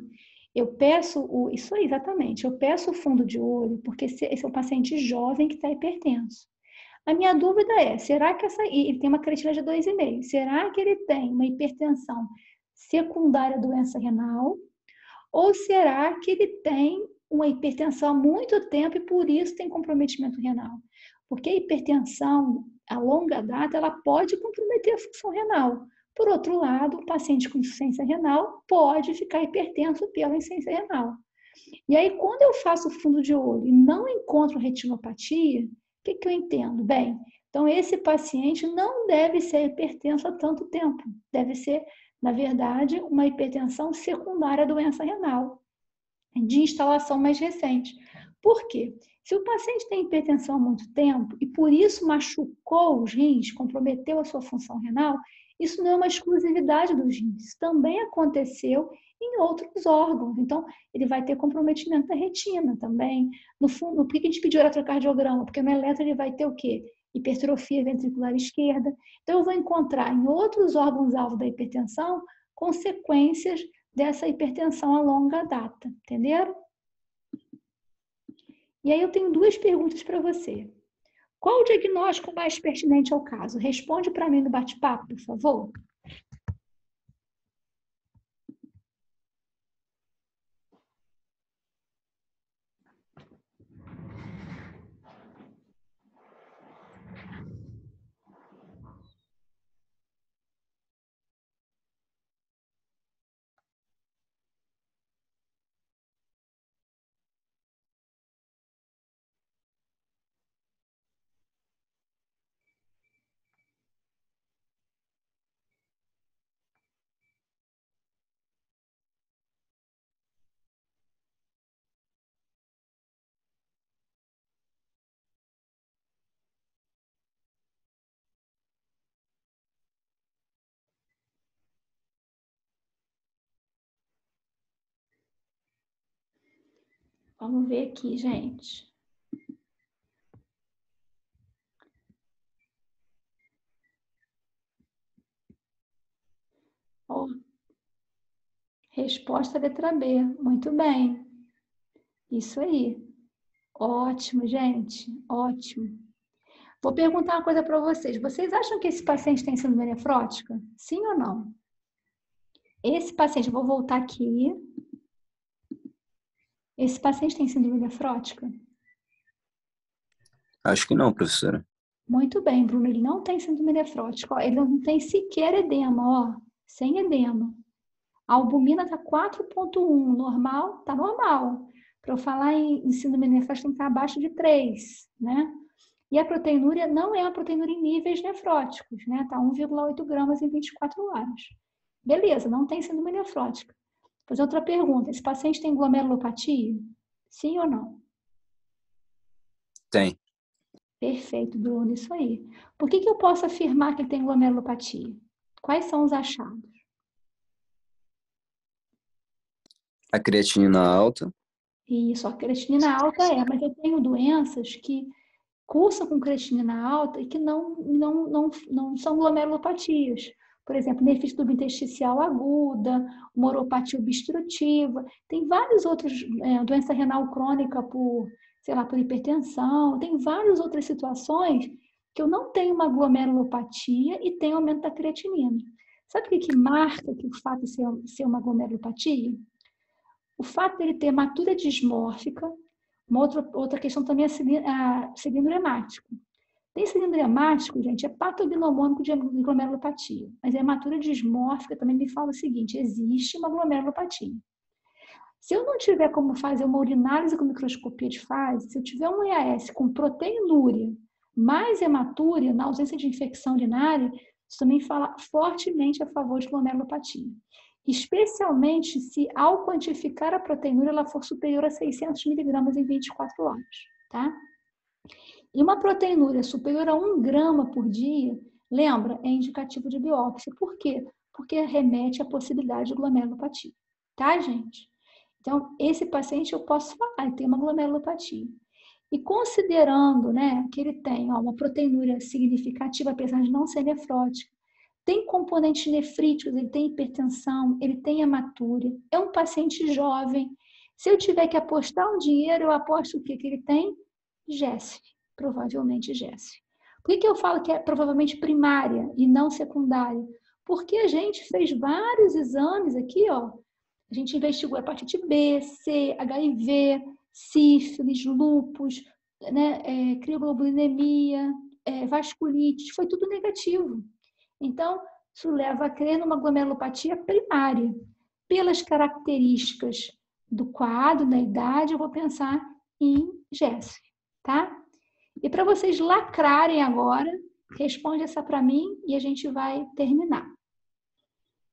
Eu peço isso aí, exatamente. Eu peço o fundo de olho porque esse é um paciente jovem que está hipertenso. A minha dúvida é, será que ele tem uma creatina de 2,5? Será que ele tem uma hipertensão secundária à doença renal? Ou será que ele tem uma hipertensão há muito tempo e por isso tem comprometimento renal? Porque a hipertensão a longa data, ela pode comprometer a função renal. Por outro lado, o paciente com insuficiência renal pode ficar hipertenso pela insuficiência renal. E aí, quando eu faço o fundo de olho e não encontro retinopatia, o que eu entendo? Bem, então esse paciente não deve ser hipertenso há tanto tempo. Deve ser, na verdade, uma hipertensão secundária à doença renal, de instalação mais recente. Por quê? Se o paciente tem hipertensão há muito tempo e por isso machucou os rins, comprometeu a sua função renal, isso não é uma exclusividade dos rins. Isso também aconteceu em outros órgãos. Então, ele vai ter comprometimento da retina também. No fundo, por que a gente pediu eletrocardiograma? Porque no eletro ele vai ter o quê? Hipertrofia ventricular esquerda. Então, eu vou encontrar em outros órgãos-alvo da hipertensão consequências dessa hipertensão a longa data. Entenderam? E aí eu tenho duas perguntas para você. Qual o diagnóstico mais pertinente ao caso? Responde para mim no bate-papo, por favor. Vamos ver aqui, gente. Oh, resposta letra B. Muito bem. Isso aí. Ótimo, gente. Ótimo. Vou perguntar uma coisa para vocês. Vocês acham que esse paciente tem síndrome nefrótica? Sim ou não? Esse paciente, vou voltar aqui. Esse paciente tem síndrome nefrótica? Acho que não, professora. Muito bem, Bruno. Ele não tem síndrome nefrótica. Ó, ele não tem sequer edema, ó. Sem edema. A albumina está 4,1. Normal? Está normal. Para eu falar em síndrome nefrótica, tem que estar abaixo de 3, né? E a proteinúria não é uma proteinúria em níveis nefróticos, né? Está 1,8 gramas em 24 horas. Beleza, não tem síndrome nefrótica. Vou fazer outra pergunta. Esse paciente tem glomerulopatia? Sim ou não? Tem. Perfeito, Bruno, isso aí. Por que eu posso afirmar que ele tem glomerulopatia? Quais são os achados? A creatinina alta. Isso, a creatinina alta mas eu tenho doenças que cursam com creatinina alta e que não são glomerulopatias. Por exemplo, nefrite intersticial aguda, uropatia obstrutiva. Tem vários outros, doença renal crônica por sei lá, por hipertensão, tem várias outras situações que eu não tenho uma glomerulopatia e tenho aumento da creatinina. Sabe o que marca que o fato de ser uma glomerulopatia? O fato dele ter hematura dismórfica, uma outra questão também é a cilindro hemático. Tem cilindro hemático, gente, é patognomônico de glomerulopatia, mas a hematura dismórfica também me fala o seguinte, existe uma glomerulopatia. Se eu não tiver como fazer uma urinálise com microscopia de fase, se eu tiver um EAS com proteinúria mais hematúria, na ausência de infecção urinária, isso também fala fortemente a favor de glomerulopatia. Especialmente se, ao quantificar a proteinúria, ela for superior a 600 miligramas em 24 horas, tá? E uma proteinúria superior a 1 grama por dia, lembra, é indicativo de biópsia. Por quê? Porque remete à possibilidade de glomerulopatia, tá, gente? Então, esse paciente eu posso falar, ele tem uma glomerulopatia. E considerando, né, que ele tem uma proteinúria significativa, apesar de não ser nefrótica, tem componentes nefríticos, ele tem hipertensão, ele tem hematúria, é um paciente jovem. Se eu tiver que apostar um dinheiro, eu aposto o quê? Que ele tem GESF, provavelmente GESF. Por que eu falo que é provavelmente primária e não secundária? Porque a gente fez vários exames aqui, ó. A gente investigou hepatite B, C, HIV, sífilis, lúpus, né, crioglobulinemia, vasculite, foi tudo negativo. Então, isso leva a crer numa glomerulopatia primária. Pelas características do quadro, da idade, eu vou pensar em GESF, tá? E para vocês lacrarem agora, responde essa para mim e a gente vai terminar.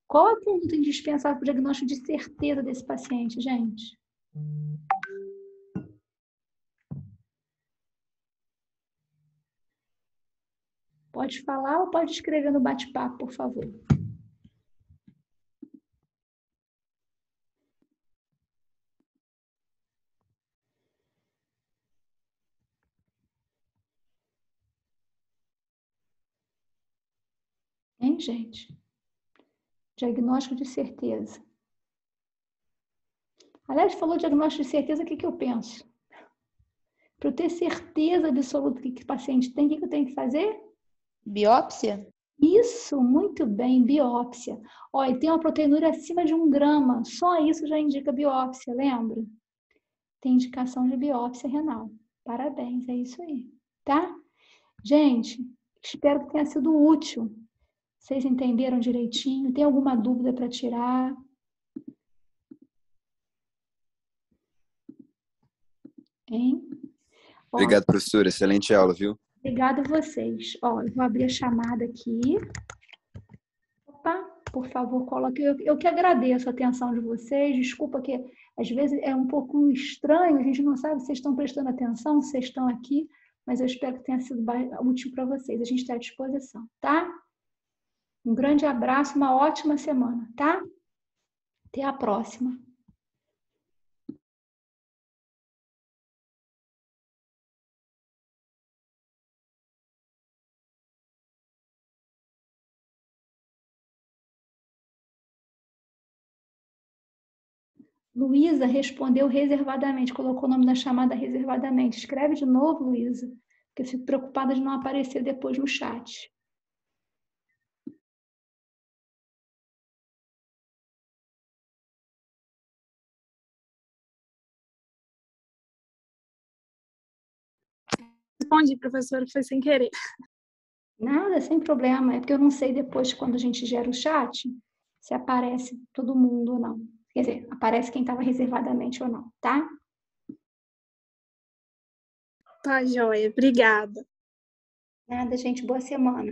Qual a conduta indispensável para o diagnóstico de certeza desse paciente, gente? Pode falar ou pode escrever no bate-papo, por favor. Hein, gente? Diagnóstico de certeza. Aliás, falou diagnóstico de certeza, o que eu penso? Para eu ter certeza absoluta do que o paciente tem, o que eu tenho que fazer? Biópsia? Isso, muito bem, biópsia. Ó, ele tem uma proteinúria acima de 1 grama, só isso já indica biópsia, lembra? Tem indicação de biópsia renal. Parabéns, é isso aí, tá? Gente, espero que tenha sido útil. Vocês entenderam direitinho? Tem alguma dúvida para tirar? Hein? Ó, Obrigado, professora. Excelente aula, viu? obrigada a vocês. Ó, eu vou abrir a chamada aqui. Opa, por favor, coloque. Eu que agradeço a atenção de vocês. Desculpa que às vezes é um pouco estranho, a gente não sabe se vocês estão prestando atenção, se vocês estão aqui, mas eu espero que tenha sido útil para vocês. A gente está à disposição, tá? Um grande abraço, uma ótima semana, tá? Até a próxima. Luísa respondeu reservadamente, colocou o nome da chamada reservadamente. Escreve de novo, Luísa, porque eu fico preocupada de não aparecer depois no chat. Respondi, professora, foi sem querer. Nada, sem problema. É porque eu não sei depois, quando a gente gera o chat, se aparece todo mundo ou não. Quer dizer, aparece quem estava reservadamente ou não, tá? Tá, joia. Obrigada. Nada, gente. Boa semana.